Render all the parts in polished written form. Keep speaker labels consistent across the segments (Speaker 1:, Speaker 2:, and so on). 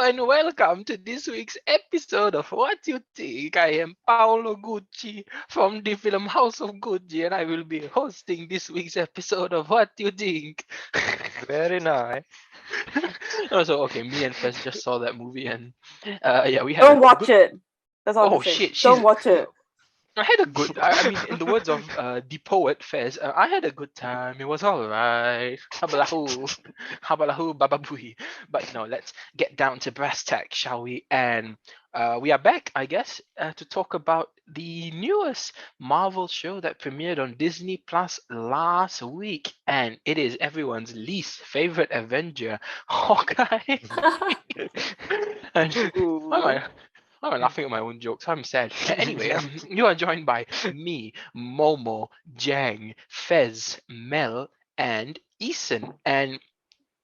Speaker 1: and welcome to this week's episode of What You Think. I am Paolo Gucci from the film House of Gucci, and I will be hosting this week's episode of What You Think.
Speaker 2: Very nice.
Speaker 1: Also, okay, me and Fez just saw that movie, and yeah, we had a
Speaker 3: Don't watch
Speaker 1: good.
Speaker 3: it. That's all I'm
Speaker 1: Oh
Speaker 3: saying.
Speaker 1: shit,
Speaker 3: Don't watch it.
Speaker 1: I had a good. I mean, in the words of the poet Fez, I had a good time. It was all right. Habalahu, habalahu, bababui. But no, let's get down to brass tacks, shall we? And we are back, I guess, to talk about the newest Marvel show that premiered on Disney Plus last week, and it is everyone's least favorite Avenger, Hawkeye. And why am I? I'm laughing at my own jokes. I'm sad. Anyway, you are joined by me, Momo, Jang, Fez, Mel, and Eason. And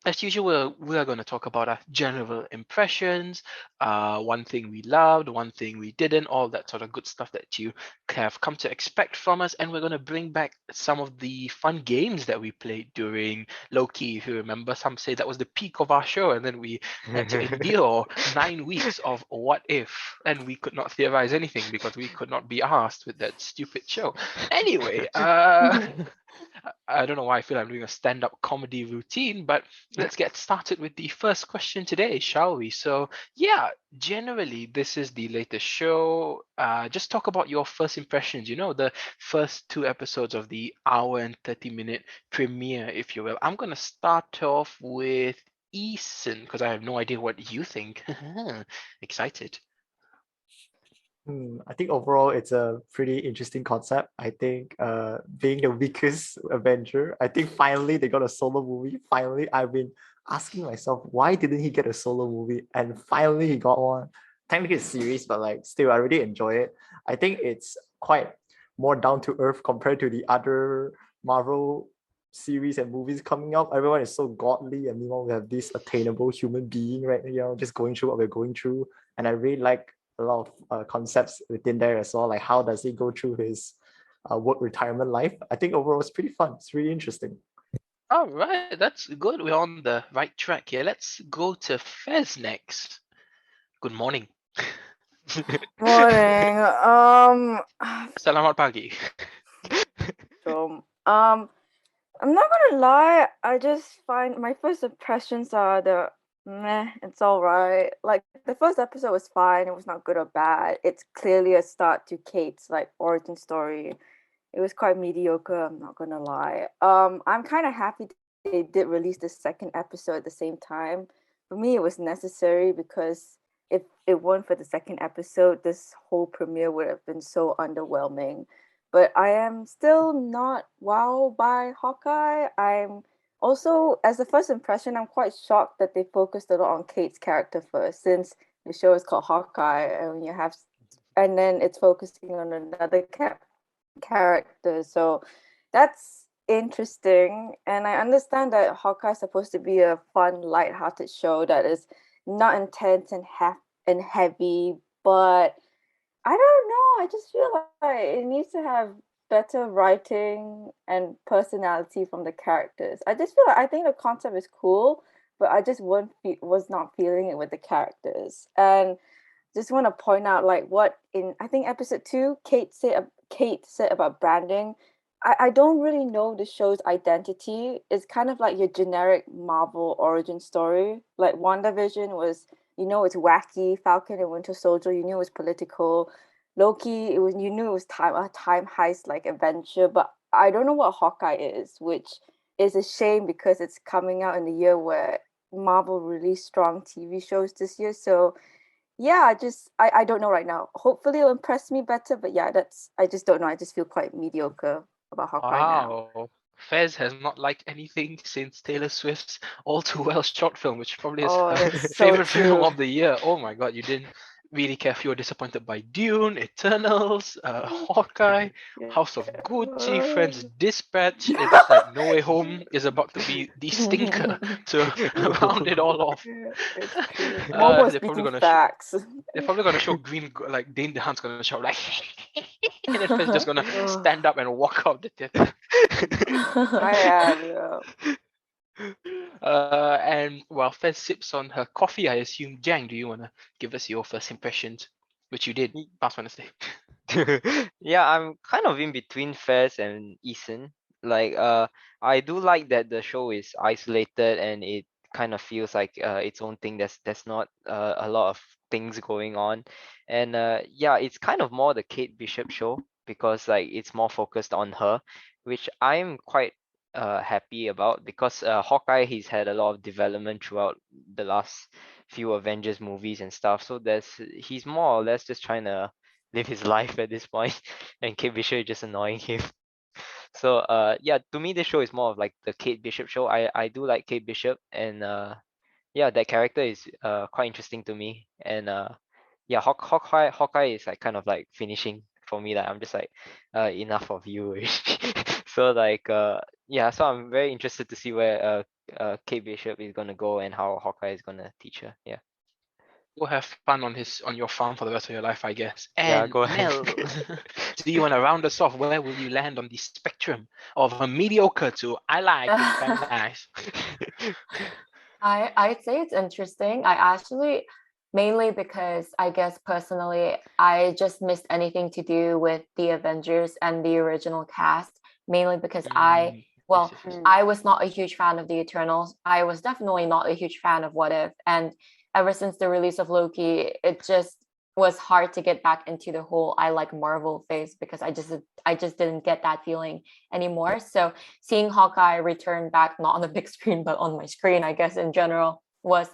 Speaker 1: as usual, we are going to talk about our general impressions, one thing we loved, one thing we didn't, all that sort of good stuff that you have come to expect from us. And we're going to bring back some of the fun games that we played during Loki. If you remember, some say that was the peak of our show, and then we had to endure 9 weeks of what if, and we could not theorize anything because we could not be asked with that stupid show. Anyway, I don't know why I feel I'm doing a stand-up comedy routine, but let's get started with the first question today, shall we? So, yeah, generally, this is the latest show. Just talk about your first impressions, the first 2 episodes of the hour and 30-minute premiere, if you will. I'm going to start off with Eason, because I have no idea what you think. Excited.
Speaker 2: I think overall it's a pretty interesting concept. I think being the weakest Avenger, I think finally they got a solo movie. Finally, I've been asking myself, why didn't he get a solo movie? And finally he got one. Technically it's a series, but like still I really enjoy it. I think it's quite more down to earth compared to the other Marvel series and movies coming up. Everyone is so godly, and meanwhile we have this attainable human being, right? Just going through what we're going through. And I really like a lot of concepts within there as well, like how does he go through his work retirement life. I think overall it's pretty fun. It's really interesting.
Speaker 1: All right, that's good. We're on the right track here. Let's go to Fez next. Good morning.
Speaker 3: Morning.
Speaker 1: Selamat pagi.
Speaker 3: I'm not gonna lie. I just find my first impressions are the meh. It's all right. Like the first episode was fine. It was not good or bad. It's clearly a start to Kate's like origin story. It was quite mediocre. I'm not gonna lie. I'm kind of happy they did release the second episode at the same time. For me, it was necessary because if it weren't for the second episode, this whole premiere would have been so underwhelming. But I am still not wowed by Hawkeye. I'm also, as a first impression, I'm quite shocked that they focused a lot on Kate's character first, since the show is called Hawkeye, and and then it's focusing on another character. So that's interesting. And I understand that Hawkeye is supposed to be a fun, light-hearted show that is not intense and heavy, but I don't know. I just feel like it needs to have better writing and personality from the characters. I just feel like I think the concept is cool, but I just was not feeling it with the characters. And just want to point out like what in I think episode 2 Kate said about branding. I don't really know the show's identity. It's kind of like your generic Marvel origin story. Like WandaVision was, it's wacky. Falcon and Winter Soldier, you knew it was political. Loki, you knew it was a time heist like adventure. But I don't know what Hawkeye is, which is a shame because it's coming out in the year where Marvel released strong TV shows this year. So yeah, I don't know right now. Hopefully it'll impress me better, but yeah, I just don't know. I just feel quite mediocre about Hawkeye now.
Speaker 1: Wow. Fez has not liked anything since Taylor Swift's All Too Well short film, which probably is
Speaker 3: Oh,
Speaker 1: her
Speaker 3: that's so
Speaker 1: favorite film
Speaker 3: true.
Speaker 1: of the year. Oh my god, you didn't really care if you were disappointed by Dune, Eternals, Hawkeye, House of Gucci, Friends Dispatch. It's like No Way Home is about to be the stinker to round it all off.
Speaker 3: It's true. Momo is
Speaker 1: They're probably
Speaker 3: speaking
Speaker 1: gonna
Speaker 3: facts.
Speaker 1: they're probably gonna show like Dane DeHaan's gonna show like and then Fez just gonna stand up and walk out the theater.
Speaker 3: I am, yeah.
Speaker 1: And while Fez sips on her coffee, I assume, Jang, do you want to give us your first impressions? Which you did last Wednesday.
Speaker 4: Yeah, I'm kind of in between Fezzz and Eason. Like, I do like that the show is isolated and it kind of feels like its own thing. There's not a lot of things going on, and yeah, it's kind of more the Kate Bishop show because like it's more focused on her, which I'm quite happy about because Hawkeye he's had a lot of development throughout the last few Avengers movies and stuff. So he's more or less just trying to live his life at this point, and Kate Bishop is just annoying him. So yeah, to me this show is more of like the Kate Bishop show. I do like Kate Bishop, and yeah, that character is quite interesting to me. And yeah, Hawkeye is like kind of like finishing for me. Like I'm just like enough of you already. So like yeah, so I'm very interested to see where Kate Bishop is gonna go and how Hawkeye is gonna teach her. Yeah.
Speaker 1: Go have fun on your farm for the rest of your life, I guess.
Speaker 4: Yeah,
Speaker 1: And
Speaker 4: go ahead.
Speaker 1: Mel, do you want to round us off? Where will you land on the spectrum of a mediocre to I like it's kind of nice?
Speaker 5: I'd say it's interesting. I actually mainly because I guess personally I just missed anything to do with the Avengers and the original cast, mainly because
Speaker 1: Yes, yes, yes.
Speaker 5: I was not a huge fan of the Eternals. I was definitely not a huge fan of What If, and ever since the release of Loki, it just was hard to get back into the whole I like Marvel phase because I just didn't get that feeling anymore. So seeing Hawkeye return back, not on the big screen, but on my screen, I guess in general, was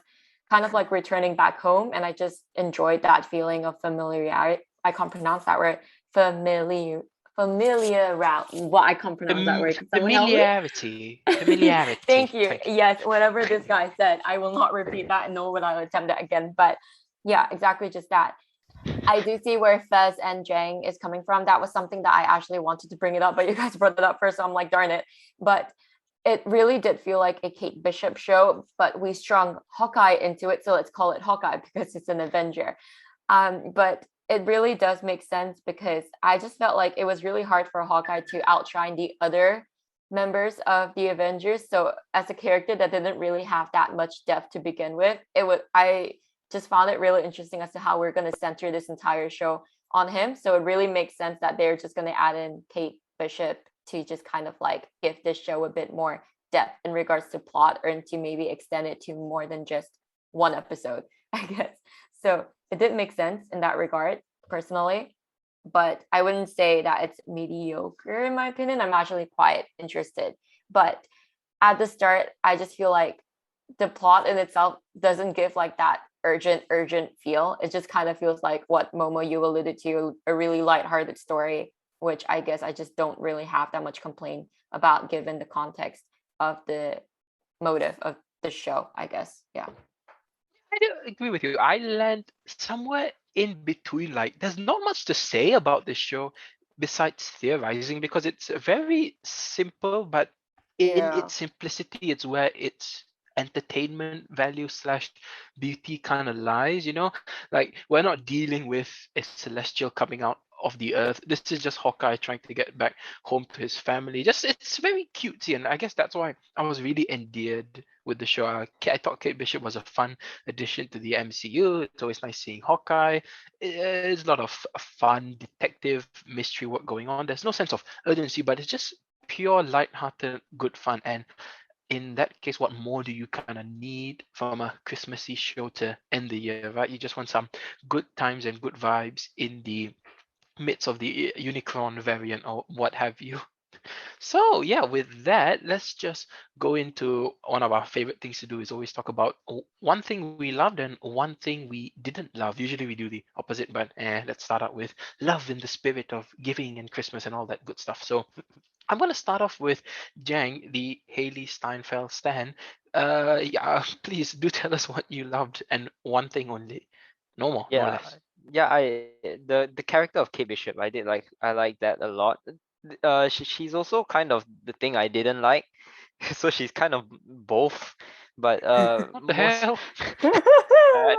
Speaker 5: kind of like returning back home. And I just enjoyed that feeling of familiarity. I can't pronounce that word. Familiar. Well, I can't pronounce that word. Someone help me?
Speaker 1: Familiarity. Familiarity.
Speaker 5: Thank you. Yes, whatever this guy said, I will not repeat that, nor will I attempt it again. But yeah, exactly just that. I do see where Fezzz and Jang is coming from. That was something that I actually wanted to bring it up, but you guys brought it up first, so I'm like, darn it. But it really did feel like a Kate Bishop show, but we strung Hawkeye into it, so let's call it Hawkeye because it's an Avenger. But it really does make sense because I just felt like it was really hard for Hawkeye to outshine the other members of the Avengers. So as a character that didn't really have that much depth to begin with, I just found it really interesting as to how we're going to center this entire show on him. So it really makes sense that they're just going to add in Kate Bishop to just kind of like give this show a bit more depth in regards to plot, or to maybe extend it to more than just one episode, I guess. So it did make sense in that regard, personally. But I wouldn't say that it's mediocre in my opinion. I'm actually quite interested. But at the start, I just feel like the plot in itself doesn't give like that urgent feel. It just kind of feels like what Momo you alluded to, a really lighthearted story, which I guess I just don't really have that much complaint about given the context of the motive of the show, I guess. Yeah.
Speaker 1: I do agree with you. I land somewhere in between. Like, there's not much to say about this show besides theorizing because it's very simple, but in
Speaker 5: Yeah.
Speaker 1: its simplicity, it's where its entertainment value slash beauty kind of lies. Like, we're not dealing with a celestial coming out of the earth. This is just Hawkeye trying to get back home to his family. Just it's very cutesy, and I guess that's why I was really endeared with the show. I thought Kate Bishop was a fun addition to the MCU. It's always nice seeing Hawkeye. It's a lot of fun detective mystery work going on. There's no sense of urgency, but it's just pure light-hearted good fun. And in that case, what more do you kind of need from a Christmassy show to end the year, right? You just want some good times and good vibes in the midst of the Unicron variant or what have you. So yeah, with that, let's just go into one of our favorite things to do is always talk about one thing we loved and one thing we didn't love. Usually we do the opposite, but let's start out with love in the spirit of giving and Christmas and all that good stuff. So I'm going to start off with Jang, the Haley Steinfeld stan. Yeah, please do tell us what you loved and one thing only. No more, no
Speaker 4: Yeah,
Speaker 1: less.
Speaker 4: yeah. The character of Kate Bishop, I like that a lot. She's also kind of the thing I didn't like, so she's kind of both. But
Speaker 1: What the
Speaker 4: most
Speaker 1: hell?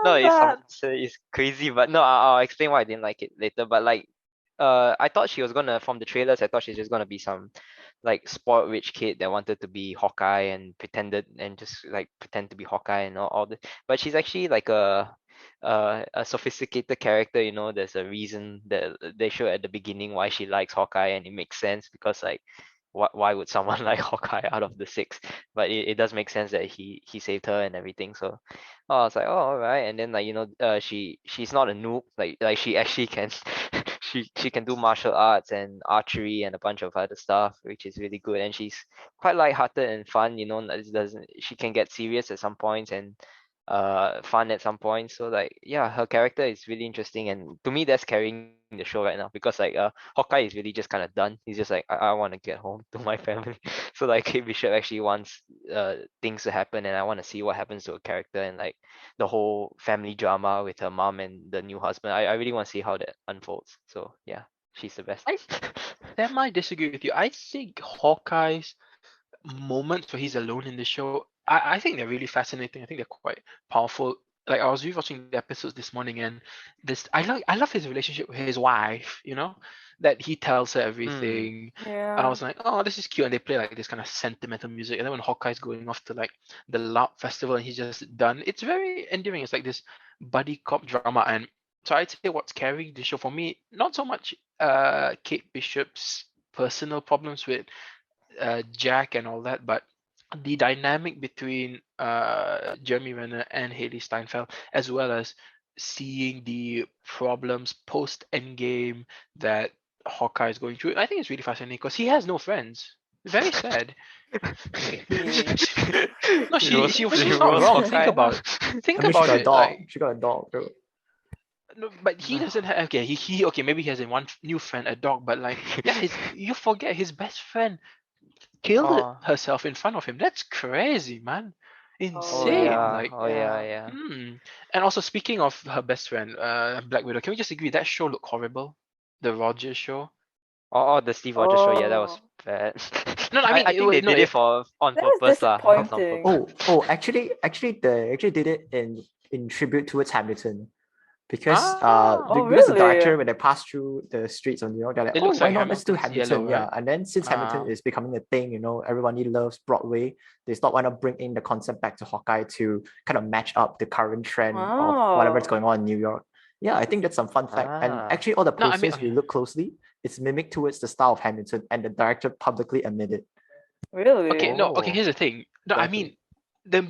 Speaker 4: no,
Speaker 5: That.
Speaker 4: it's crazy. But no, I'll explain why I didn't like it later. But like I thought she was gonna, from the trailers, I thought she's just gonna be some like spoiled rich kid that wanted to be Hawkeye and pretended and just like pretend to be Hawkeye and all the, but she's actually like a sophisticated character, you know. There's a reason that they show at the beginning why she likes Hawkeye, and it makes sense because like why would someone like Hawkeye out of the six? But it does make sense that he saved her and everything. So I was like, oh, all right. And then like, you know, she's not a noob. Like she actually can she can do martial arts and archery and a bunch of other stuff, which is really good. And she's quite lighthearted and fun, you know. Doesn't she can get serious at some points and fun at some points. So like yeah, her character is really interesting, and to me that's carrying the show right now because like Hawkeye is really just kind of done. He's just like I want to get home to my family. So like Kate Bishop actually wants things to happen, and I want to see what happens to her character and like the whole family drama with her mom and the new husband. I really want to see how that unfolds. So yeah, she's the best.
Speaker 1: I might disagree with you. I think Hawkeye's moments where he's alone in the show, I think they're really fascinating. I think they're quite powerful. Like I was rewatching the episodes this morning, and I love his relationship with his wife. You know, that he tells her everything. And I
Speaker 3: Yeah.
Speaker 1: was like, oh, this is cute. And they play like this kind of sentimental music. And then when Hawkeye's going off to like the Loud Festival and he's just done, it's very endearing. It's like this buddy cop drama. And so I'd say what's carrying the show for me, not so much Kate Bishop's personal problems with Jack and all that, but the dynamic between Jeremy Renner and Haley Steinfeld, as well as seeing the problems post Endgame that Hawkeye is going through. I think it's really fascinating because he has no friends. Very sad. No, she's not wrong. Think about it. Think
Speaker 2: I mean, she
Speaker 1: about
Speaker 2: got a
Speaker 1: it.
Speaker 2: dog.
Speaker 1: Like,
Speaker 2: She got a dog, bro.
Speaker 1: no, but he doesn't have. Okay, he okay. Maybe he has one new friend, a dog. But like, yeah, you forget his best friend killed
Speaker 4: Oh,
Speaker 1: herself in front of him. That's crazy, man.
Speaker 4: oh
Speaker 1: Insane.
Speaker 4: yeah,
Speaker 1: Like,
Speaker 4: oh yeah, yeah.
Speaker 1: And also speaking of her best friend, Black Widow, can we just agree that show looked horrible? The Rogers show.
Speaker 4: Oh, the Steve Rogers show, yeah, that was
Speaker 3: Oh,
Speaker 4: bad.
Speaker 1: No, I mean,
Speaker 4: I think they did it for on
Speaker 3: that was
Speaker 4: purpose, lah. Not on
Speaker 3: disappointing.
Speaker 4: purpose.
Speaker 2: Actually, they actually did it in tribute towards Hamilton. Because
Speaker 1: Ah.
Speaker 3: Oh,
Speaker 2: because the
Speaker 3: really?
Speaker 2: director, when they pass through the streets of New York, they're like,
Speaker 1: It
Speaker 2: oh,
Speaker 1: looks
Speaker 2: why
Speaker 1: like
Speaker 2: not? Let's do
Speaker 1: Hamilton's
Speaker 2: Hamilton.
Speaker 1: yellow,
Speaker 2: Yeah.
Speaker 1: right?
Speaker 2: And then since Hamilton
Speaker 1: Ah.
Speaker 2: is becoming a thing, you know, everybody loves Broadway. They thought, why not bring in the concept back to Hawkeye to kind of match up the current trend of whatever's
Speaker 3: Wow.
Speaker 2: going on in New York. Yeah, I think that's some fun fact. And
Speaker 4: Ah.
Speaker 2: actually, all the
Speaker 1: No, I
Speaker 2: posters,
Speaker 1: mean,
Speaker 2: if you look closely, it's mimicked towards the style of Hamilton, and the director publicly admitted.
Speaker 3: Really?
Speaker 1: okay, no, okay,
Speaker 4: Oh.
Speaker 1: here's the thing. No, I
Speaker 2: Exactly.
Speaker 1: mean,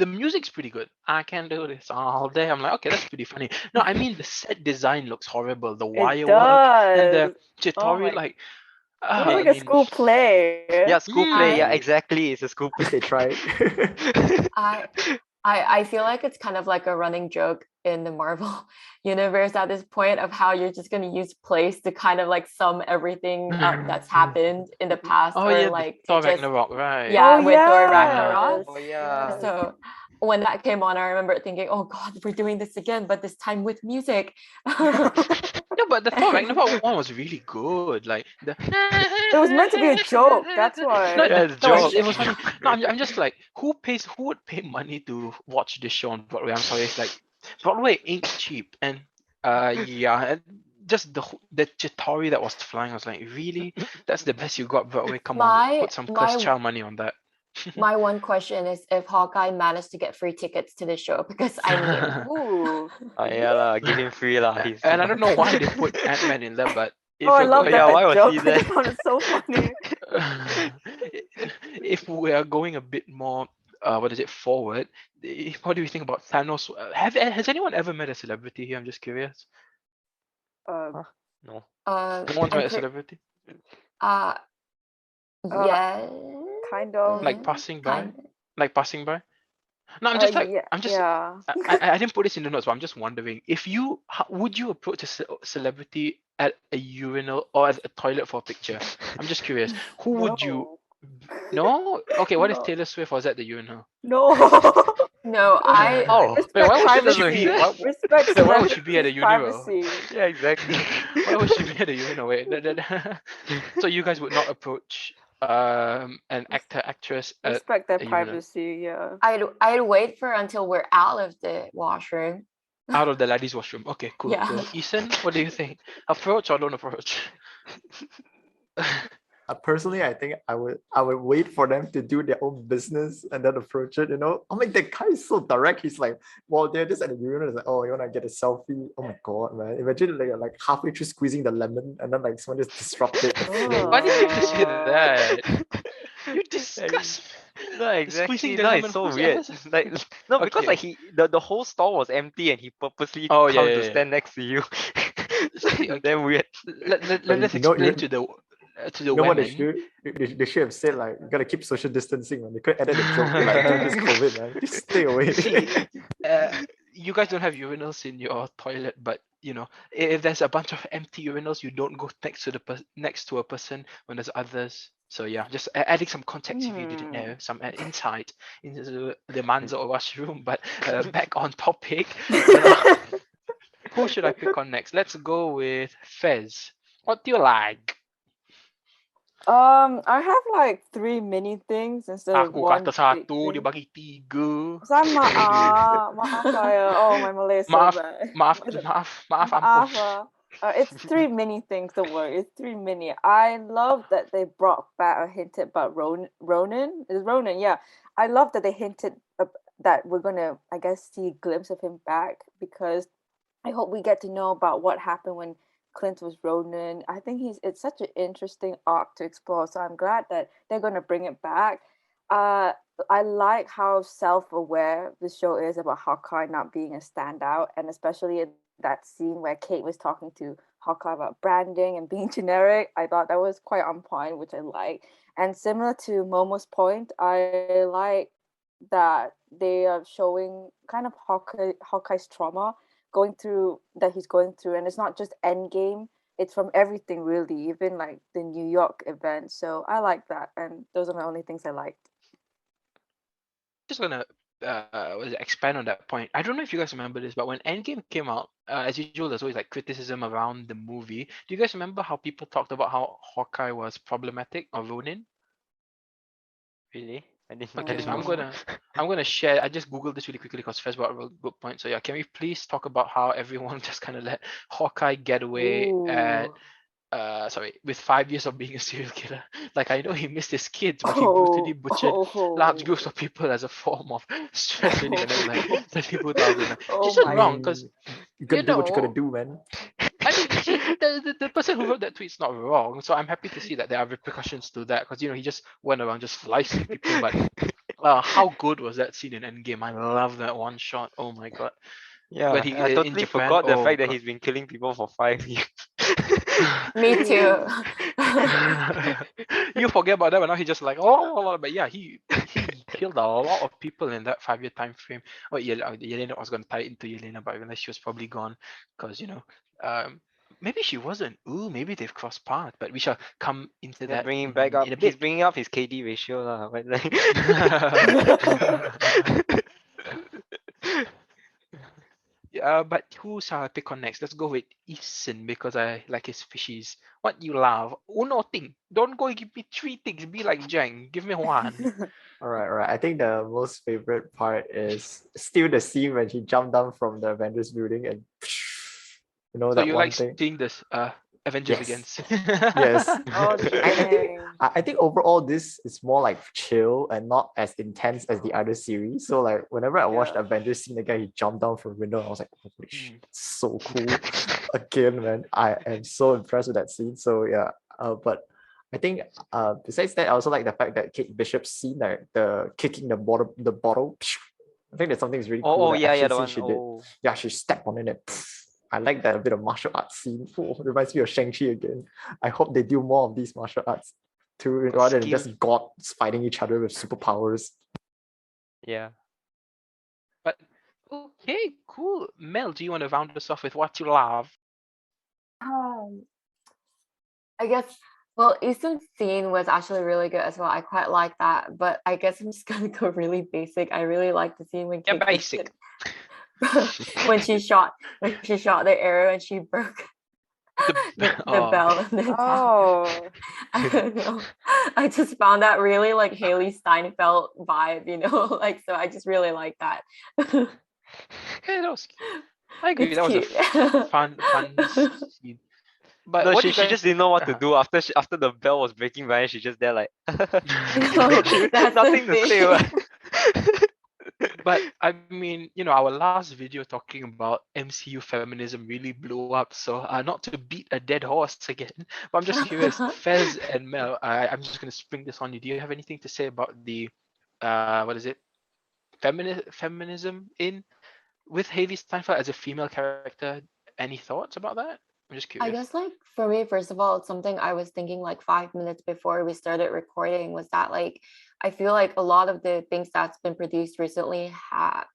Speaker 1: the music's pretty good. I can do this all day. I'm like, okay, that's pretty funny. No, I mean the set design looks horrible. The wire
Speaker 3: It
Speaker 1: work and the
Speaker 3: does. Oh
Speaker 1: tutorial,
Speaker 3: my.
Speaker 1: like,
Speaker 3: It was
Speaker 1: I
Speaker 3: like a
Speaker 1: mean,
Speaker 3: school play.
Speaker 4: Yeah, school play. Yeah,
Speaker 1: Hmm.
Speaker 4: exactly. It's a school
Speaker 2: At least they
Speaker 4: play.
Speaker 2: tried.
Speaker 5: I feel like it's kind of like a running joke in the Marvel universe at this point of how you're just gonna use plays to kind of like sum everything up that's happened in the past,
Speaker 1: Oh
Speaker 5: or
Speaker 1: yeah,
Speaker 5: like
Speaker 1: Thor
Speaker 5: to just
Speaker 1: Ragnarok, right?
Speaker 5: yeah,
Speaker 3: Oh,
Speaker 5: with Thor
Speaker 3: yes.
Speaker 5: Ragnarok.
Speaker 4: Oh yeah.
Speaker 5: So when that came on, I remember thinking, oh God, we're doing this again, but this time with music.
Speaker 1: No, but the Thor Ragnarok one was really good. Like the.
Speaker 3: It was meant to be a joke. That's why.
Speaker 1: No,
Speaker 4: Yeah, it's
Speaker 1: no,
Speaker 4: joke.
Speaker 1: it was funny. No, I'm just like, who would pay money to watch this show on Broadway? I'm sorry, it's like Broadway ain't cheap, and yeah, and just the Chitauri that was flying, I was like, really? That's the best you got, Broadway? Come on, put some cursed child money on that.
Speaker 5: My one question is if Hawkeye managed to get free tickets to the show, because I mean,
Speaker 3: Ooh.
Speaker 4: Oh yeah, lah. Give him free, lah. He's
Speaker 1: And I don't know why they put Ant-Man in there, but if
Speaker 3: Oh, I
Speaker 1: you're
Speaker 3: love
Speaker 1: going,
Speaker 4: yeah,
Speaker 3: that
Speaker 4: why was
Speaker 3: joke.
Speaker 4: he
Speaker 3: I
Speaker 4: there?
Speaker 3: just found it so funny.
Speaker 1: if we are going a bit more, what is it, forward? What do you think about Thanos? Has anyone ever met a celebrity here? I'm just curious.
Speaker 4: No.
Speaker 1: No one's met a celebrity.
Speaker 5: yeah,
Speaker 3: Kind of.
Speaker 1: Like passing by?
Speaker 5: kind-
Speaker 1: Like passing by? No, I'm just like,
Speaker 3: yeah,
Speaker 1: I'm just,
Speaker 3: yeah.
Speaker 1: I didn't put this in the notes, but I'm just wondering if you, would you approach a celebrity at a urinal or at a toilet for a picture? I'm just curious. Who would you? No? Okay, what if
Speaker 3: No.
Speaker 1: Taylor Swift was at the urinal?
Speaker 3: No.
Speaker 5: No, I
Speaker 4: Oh,
Speaker 1: Wait,
Speaker 3: Respect
Speaker 1: why would she
Speaker 3: privacy.
Speaker 1: be?
Speaker 3: Respect
Speaker 1: So why would she be at a
Speaker 3: celebrities'
Speaker 1: urinal?
Speaker 3: privacy.
Speaker 4: yeah, exactly.
Speaker 1: Why would she be at a urinal? Wait, so you guys would not approach an actor, actress at
Speaker 3: Respect their
Speaker 1: a urinal?
Speaker 3: privacy. Yeah.
Speaker 5: I'd wait for until we're out of the washroom.
Speaker 1: Out of the ladies' washroom. Okay, cool.
Speaker 5: Yeah.
Speaker 1: Cool. Eason, what do you think? Approach or don't approach?
Speaker 2: Personally, I think I would wait for them to do their own business and then approach it. I mean, the guy is so direct. He's like, well, they're just at the urinal. It's like, oh, you wanna get a selfie? Oh my god, man! Imagine like halfway through squeezing the lemon and then like someone just disrupted the flow.
Speaker 1: Why did you just say
Speaker 3: Oh.
Speaker 1: that? You disgust.
Speaker 4: No, exactly.
Speaker 1: Squeezing the
Speaker 4: No,
Speaker 1: lemon.
Speaker 4: it's so
Speaker 1: Who's
Speaker 4: weird.
Speaker 1: ever said-
Speaker 4: Like no, because
Speaker 1: Okay.
Speaker 4: like the whole stall was empty and he purposely
Speaker 1: Oh,
Speaker 4: come
Speaker 1: yeah,
Speaker 4: to
Speaker 1: yeah,
Speaker 4: stand next to you.
Speaker 1: See, okay.
Speaker 4: Damn weird.
Speaker 2: But
Speaker 1: Let's
Speaker 2: you know-
Speaker 1: explain
Speaker 2: you-
Speaker 1: to the
Speaker 2: You know what they
Speaker 1: women.
Speaker 2: should? They should have said like, you gotta keep social distancing, man. They could added a joke like during this COVID, man. Just stay away.
Speaker 1: See, you guys don't have urinals in your toilet, but if there's a bunch of empty urinals, you don't go next to a person when there's others. So yeah, just adding some context if you didn't know, some insight into the Manzo washroom. But back on topic, who should I pick on next? Let's go with Fez. What do you like?
Speaker 3: I have like 3 mini things instead of
Speaker 1: Aku
Speaker 3: one
Speaker 1: kata
Speaker 3: big
Speaker 1: satu, dia
Speaker 3: thing.
Speaker 1: bagi 3.
Speaker 3: Sama maaf saya. Oh, my Malay is so
Speaker 1: Maaf,
Speaker 3: bad.
Speaker 1: maaf,
Speaker 3: What is it?
Speaker 1: maaf, maaf,
Speaker 3: Maaf,
Speaker 1: ampun.
Speaker 3: it's 3 mini things, don't worry. It's 3 mini. I love that they brought back or hinted about Ronan. Is Ronan? Yeah. I love that they hinted that we're gonna, I guess, see a glimpse of him back, because I hope we get to know about what happened when Clint was Ronan. I think it's such an interesting arc to explore. So I'm glad that they're gonna bring it back. I like how self-aware the show is about Hawkeye not being a standout, and especially in that scene where Kate was talking to Hawkeye about branding and being generic. I thought that was quite on point, which I like. And similar to Momo's point, I like that they are showing kind of Hawkeye's trauma he's going through, and it's not just Endgame. It's from everything really, even like the New York event. So I like that, and those are my only things I liked.
Speaker 1: Just gonna expand on that point. I don't know if you guys remember this, but when Endgame came out, as usual, there's always like criticism around the movie. Do you guys remember how people talked about how Hawkeye was problematic or Ronin?
Speaker 4: Really? I didn't
Speaker 1: Okay,
Speaker 4: catch
Speaker 1: so I'm
Speaker 4: this.
Speaker 1: gonna share. I just googled this really quickly because Fez brought up a real good point. So yeah, can we please talk about how everyone just kind of let Hawkeye get away at with 5 years of being a serial killer? Like, I know he missed his kids, but he brutally butchered large groups of people as a form of stress relief, and then like 30 people thousand. It's just
Speaker 3: my
Speaker 1: wrong because
Speaker 2: You gotta do what you gotta
Speaker 1: know,
Speaker 2: do, man.
Speaker 1: I mean, the person who wrote that tweet's not wrong. So I'm happy to see that there are repercussions to that, because he just went around just slicing people. But how good was that scene in Endgame? I love that one shot. Oh my god.
Speaker 4: Yeah,
Speaker 1: When he
Speaker 4: I
Speaker 1: in
Speaker 4: totally
Speaker 1: Japan,
Speaker 4: forgot the
Speaker 1: oh
Speaker 4: fact that
Speaker 1: god.
Speaker 4: he's been killing people for 5 years.
Speaker 5: Me too.
Speaker 1: You forget about that, but now he's just like, oh, but yeah, he killed a lot of people in that 5-year time frame. Oh, Yelena was going to tie it into Yelena, but I realized she was probably gone because maybe she wasn't. Ooh, maybe they've crossed paths, but we shall come into
Speaker 4: Yeah,
Speaker 1: that
Speaker 4: bringing back up.
Speaker 1: in a
Speaker 4: He's
Speaker 1: bit.
Speaker 4: bringing up his KD ratio lah. But like
Speaker 1: But who shall I pick on next? Let's go with Eason because I like his fishies. What you love? Uno thing. Don't go give me 3 things. Be like Jang. Give me 1.
Speaker 2: All right. I think the most favorite part is still the scene when he jumped down from the Avengers building and
Speaker 1: So
Speaker 2: that
Speaker 1: you
Speaker 2: one
Speaker 1: like
Speaker 2: thing.
Speaker 1: seeing this Avengers
Speaker 2: Yes.
Speaker 1: against?
Speaker 2: Yes.
Speaker 3: Oh, dang.
Speaker 2: I think overall this is more like chill and not as intense as the other series. So like whenever I watched
Speaker 3: Yeah.
Speaker 2: Avengers scene, the guy he jumped down from a window, I was like, holy shit,
Speaker 1: Mm.
Speaker 2: it's so cool. Again, man, I am so impressed with that scene. So yeah, but I think besides that, I also like the fact that Kate Bishop's scene, like the kicking the bottle. I think that's something that's really cool.
Speaker 4: oh
Speaker 2: that
Speaker 4: yeah,
Speaker 2: action
Speaker 4: the
Speaker 2: scene
Speaker 4: one.
Speaker 2: she did.
Speaker 4: Oh.
Speaker 2: Yeah, she stepped on it and I like that bit of martial arts scene. Oh, reminds me of Shang-Chi again. I hope they do more of these martial arts too, rather than
Speaker 4: Skill.
Speaker 2: just gods fighting each other with superpowers.
Speaker 4: Yeah.
Speaker 1: But okay, cool. Mel, do you want to round us off with what you love?
Speaker 5: I guess, well, Easton's scene was actually really good as well. I quite like that, but I guess I'm just gonna go really basic. I really like the scene when
Speaker 1: Yeah,
Speaker 5: Kate
Speaker 1: basic.
Speaker 5: when she shot the arrow and she broke the
Speaker 1: Oh.
Speaker 5: bell and then
Speaker 3: Oh,
Speaker 5: I don't know. I just found that really like Haley Steinfeld vibe, like, so I just really like that.
Speaker 1: Yeah, that was. I agree.
Speaker 5: It's
Speaker 1: That was
Speaker 5: cute.
Speaker 1: a fun scene. But
Speaker 4: No,
Speaker 1: what do
Speaker 4: she
Speaker 1: you guys?
Speaker 4: just didn't know what to
Speaker 1: Uh-huh.
Speaker 4: do after the bell was breaking by, and she just there like
Speaker 5: No, that's the
Speaker 4: nothing to say.
Speaker 5: thing.
Speaker 1: But I mean, our last video talking about MCU feminism really blew up. So not to beat a dead horse again, but I'm just curious, Fez and Mel. I'm just gonna spring this on you. Do you have anything to say about the, what is it, feminism in with Haley Steinfeld as a female character? Any thoughts about that? I'm just
Speaker 5: I
Speaker 1: curious.
Speaker 5: guess like for me, first of all, it's something I was thinking like 5 minutes before we started recording was that like I feel like a lot of the things that's been produced recently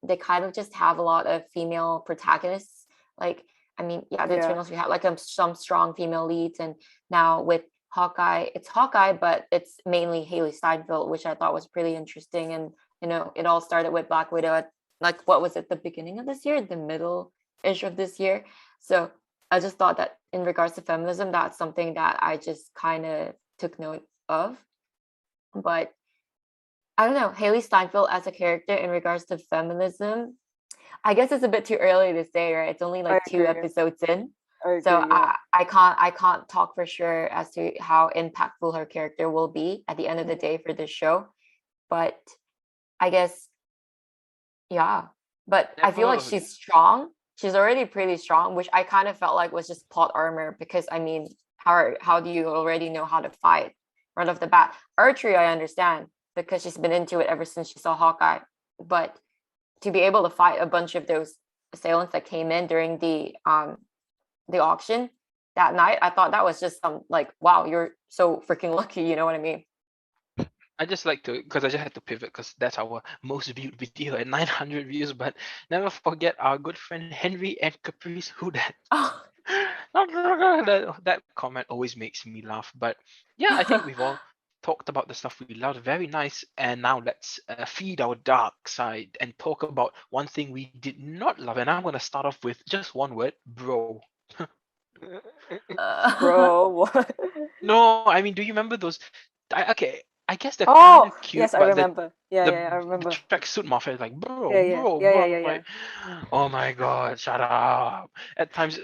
Speaker 5: they kind of just have a lot of female protagonists. Like I mean, yeah, the
Speaker 3: Yeah.
Speaker 5: Eternals we have like some strong female leads, and now with Hawkeye, it's Hawkeye, but it's mainly Haley Steinfeld, which I thought was pretty interesting. And it all started with Black Widow at like what was it, the beginning of this year, the middle-ish of this year. So I just thought that in regards to feminism, that's something that I just kind of took note of. But I don't know, Haley Steinfeld as a character in regards to feminism, I guess it's a bit too early to say, right? It's only like two
Speaker 3: agree.
Speaker 5: episodes in.
Speaker 3: I
Speaker 5: So
Speaker 3: agree, yeah.
Speaker 5: I can't talk for sure as to how impactful her character will be at the end of the day for this show. But I guess, yeah. But I feel like she's strong. She's already pretty strong, which I kind of felt like was just plot armor because I mean, how do you already know how to fight right off the bat? Archery, I understand because she's been into it ever since she saw Hawkeye. But to be able to fight a bunch of those assailants that came in during the auction that night, I thought that was just some like, wow, you're so freaking lucky, you know what I mean?
Speaker 1: I just like to, because I just had to pivot because that's our most viewed video at 900 views. But never forget our good friend Henry and Caprice who that.
Speaker 5: Oh.
Speaker 1: That comment always makes me laugh. But yeah, I think we've all talked about the stuff we loved. Very nice. And now let's feed our dark side and talk about one thing we did not love. And I'm going to start off with just one word, bro.
Speaker 3: Bro, what?
Speaker 1: No, I mean, do you remember those? Okay, I guess they're kind
Speaker 3: Oh,
Speaker 1: of cute,
Speaker 3: yes, I
Speaker 1: but
Speaker 3: remember. Yeah,
Speaker 1: the
Speaker 3: I remember.
Speaker 1: tracksuit mafia is like, bro,
Speaker 3: Yeah.
Speaker 1: I'm like, oh my god, shut up. At times,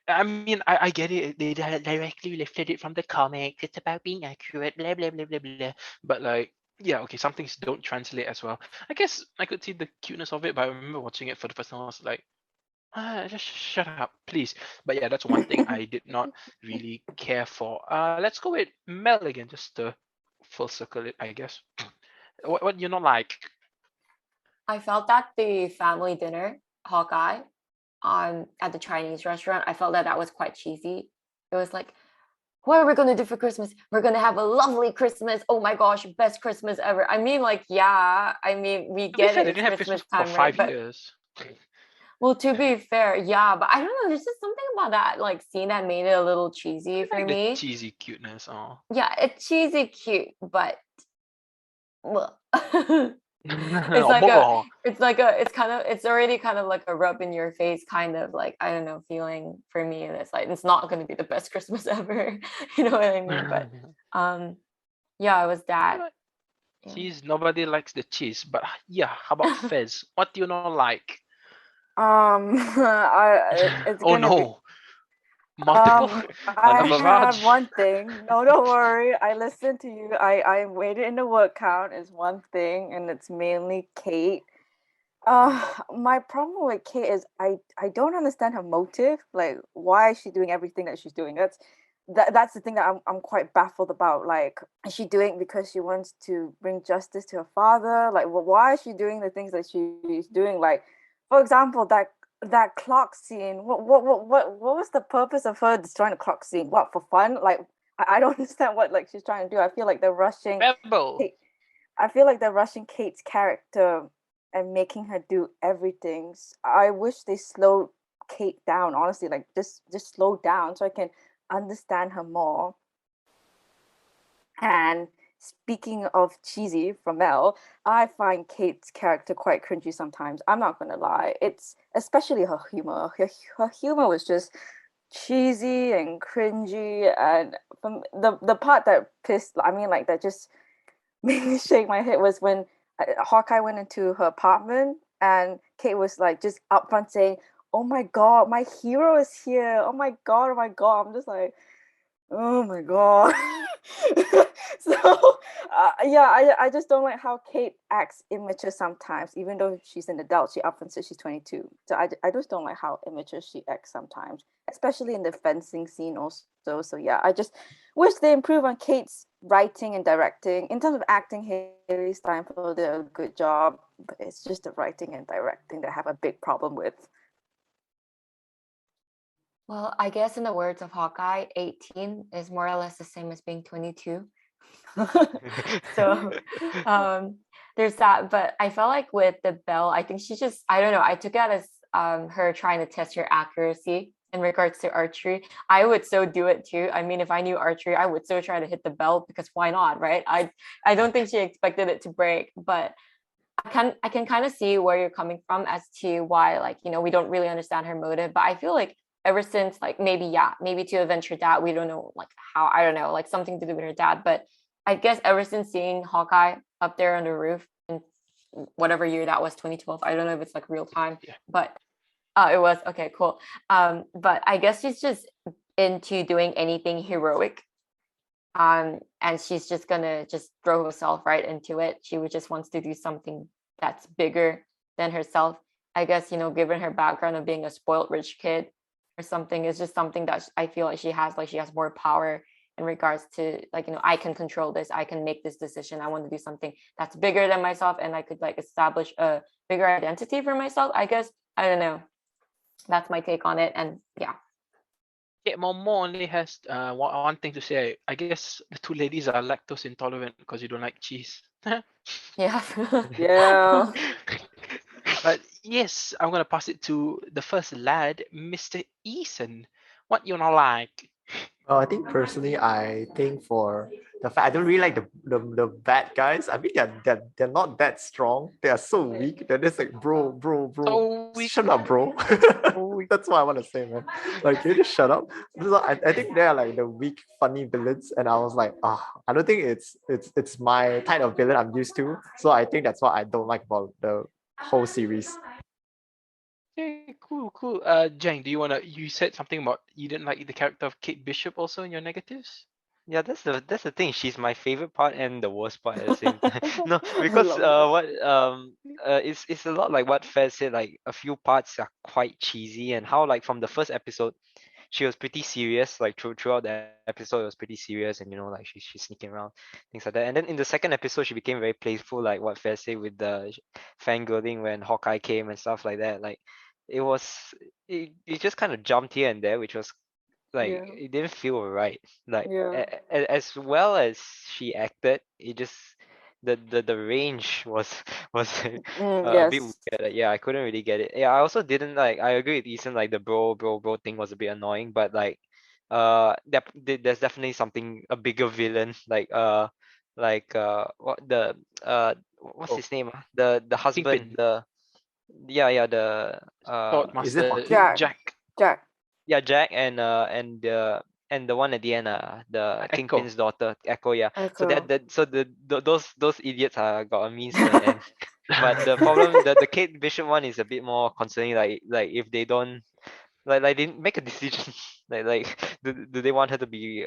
Speaker 1: I mean, I get it. They directly lifted it from the comics. It's about being accurate, blah blah blah blah blah. But like, yeah, okay, some things don't translate as well. I guess I could see the cuteness of it, but I remember watching it for the first time. I was like, just shut up, please. But yeah, that's one thing I did not really care for. Let's go with Mel again, just to full circle it, I guess. What you not like?
Speaker 5: I felt that the family dinner, Hawkeye, at the Chinese restaurant, I felt that was quite cheesy. It was like, what are we gonna do for Christmas? We're gonna have a lovely Christmas. Oh my gosh, best Christmas ever. I mean, like, yeah, I mean, we
Speaker 1: To be
Speaker 5: get
Speaker 1: fair,
Speaker 5: it,
Speaker 1: they
Speaker 5: it's
Speaker 1: didn't have
Speaker 5: Christmas
Speaker 1: Christmas for
Speaker 5: time, right?
Speaker 1: 5 years.
Speaker 5: Well, to be fair, yeah, but I don't know, there's just something about that like scene that made it a little cheesy for
Speaker 1: Like the
Speaker 5: me.
Speaker 1: cheesy cuteness. Oh.
Speaker 5: Yeah, it's cheesy cute, but well.
Speaker 1: Oh,
Speaker 5: It's already kind of like a rub in your face kind of like, I don't know, feeling for me. And it's like, it's not going to be the best Christmas ever. You know what I mean? But yeah, it was that. Yeah.
Speaker 1: cheese. Nobody likes the cheese, but yeah. How about Fez? What do you not like?
Speaker 3: It's
Speaker 1: Oh
Speaker 3: gonna be.
Speaker 1: no, multiple.
Speaker 3: I
Speaker 4: Another
Speaker 3: have
Speaker 1: barrage.
Speaker 3: one thing. No, don't worry. I listened to you. I waited in the word count is one thing, and it's mainly Kate. My problem with Kate is I don't understand her motive. Like, why is she doing everything that she's doing? That's the thing that I'm quite baffled about. Like, is she doing because she wants to bring justice to her father? Like, why is she doing the things that she's doing? Like, for example, that clock scene. What was the purpose of her destroying the clock scene? What, for fun? Like, I don't understand what like she's trying to do. I feel like they're rushing.
Speaker 1: Rebel.
Speaker 3: I feel like they're rushing Kate's character and making her do everything. I wish they slowed Kate down. Honestly, like just slow down so I can understand her more. And speaking of cheesy from Mel, I find Kate's character quite cringy sometimes. I'm not gonna lie. It's especially her humor. Her humor was just cheesy and cringy, and from the part that that just made me shake my head was when Hawkeye went into her apartment and Kate was like just upfront saying, "Oh my god, my hero is here! Oh my god, oh my god!" I'm just like, Oh my god. So yeah, I just don't like how Kate acts immature sometimes, even though she's an adult. She often says she's 22. So I just don't like how immature she acts sometimes, especially in the fencing scene also. So yeah, I just wish they improve on Kate's writing and directing. In terms of acting, Haley Steinfeld did a good job, but it's just the writing and directing that I have a big problem with.
Speaker 5: Well, I guess in the words of Hawkeye, 18 is more or less the same as being 22. So there's that. But I felt like with the bell, I think she just, I don't know, I took it as her trying to test your accuracy in regards to archery. I would so do it too. I mean, if I knew archery, I would so try to hit the bell, because why not, right? I don't think she expected it to break, but I can kind of see where you're coming from as to why, like, we don't really understand her motive. But I feel like ever since, like, maybe to avenge her dad, we don't know, like, how, I don't know, like something to do with her dad. But I guess ever since seeing Hawkeye up there on the roof in whatever year that was, 2012, I don't know if it's like real time,
Speaker 1: Yeah.
Speaker 5: but it was okay, cool. But I guess she's just into doing anything heroic, and she's just gonna just throw herself right into it. She would just wants to do something that's bigger than herself. I guess, given her background of being a spoiled rich kid or something, is just something that I feel like she has more power in regards to, like, I can control this, I can make this decision, I want to do something that's bigger than myself, and I could, like, establish a bigger identity for myself, I guess. I don't know, that's my take on it. And yeah.
Speaker 1: Yeah, Momo only has one thing to say. I guess the two ladies are lactose intolerant because you don't like cheese.
Speaker 5: Yeah.
Speaker 3: Yeah.
Speaker 1: But yes, I'm gonna pass it to the first lad, Mr. Eason. What you not like?
Speaker 2: Well, I think personally, I think for the fact I don't really like the bad guys. I mean, they're not that strong. They are so weak. They're just like bro.
Speaker 1: So weak.
Speaker 2: Shut up, bro. That's what I want to say, man. Like, can you just shut up? I think they're like the weak, funny villains, and I was like, I don't think it's my type of villain I'm used to. So I think that's what I don't like about the whole series.
Speaker 1: Okay, cool. Jang, do you wanna? You said something about you didn't like the character of Kate Bishop also in your negatives.
Speaker 4: Yeah, that's the thing. She's my favorite part and the worst part at the same time. No,
Speaker 3: I
Speaker 4: because
Speaker 3: love
Speaker 4: it's a lot like what Fez said. Like a few parts are quite cheesy, and how, like, from the first episode, she was pretty serious. Like throughout the episode, it was pretty serious, and like she's sneaking around, things like that. And then in the second episode, she became very playful, like what Fez said, with the fangirling when Hawkeye came and stuff like that. Like it was, it just kind of jumped here and there, which was like,
Speaker 3: Yeah.
Speaker 4: it didn't feel right. Like
Speaker 3: Yeah.
Speaker 4: as well as she acted, it just, the range was was a bit
Speaker 3: Yes.
Speaker 4: weird. Like, yeah, I couldn't really get it. Yeah, I also didn't like. I agree with Ethan. Like the bro thing was a bit annoying, but like, there's definitely something, a bigger villain. What the what's
Speaker 2: Oh,
Speaker 4: his name? The husband.
Speaker 1: Kingpin,
Speaker 4: The Yeah, the
Speaker 2: is it
Speaker 1: Swordmaster
Speaker 2: Hawking?
Speaker 3: Jack.
Speaker 1: Jack,
Speaker 3: Jack.
Speaker 4: yeah, Jack, and the one at the end, the
Speaker 1: Echo.
Speaker 4: Kingpin's daughter, Echo. Yeah. So
Speaker 3: Echo.
Speaker 4: those idiots are got a means to an end. But the problem, the Kate Bishop one is a bit more concerning. Like if they don't, like they make a decision. like do they want her to be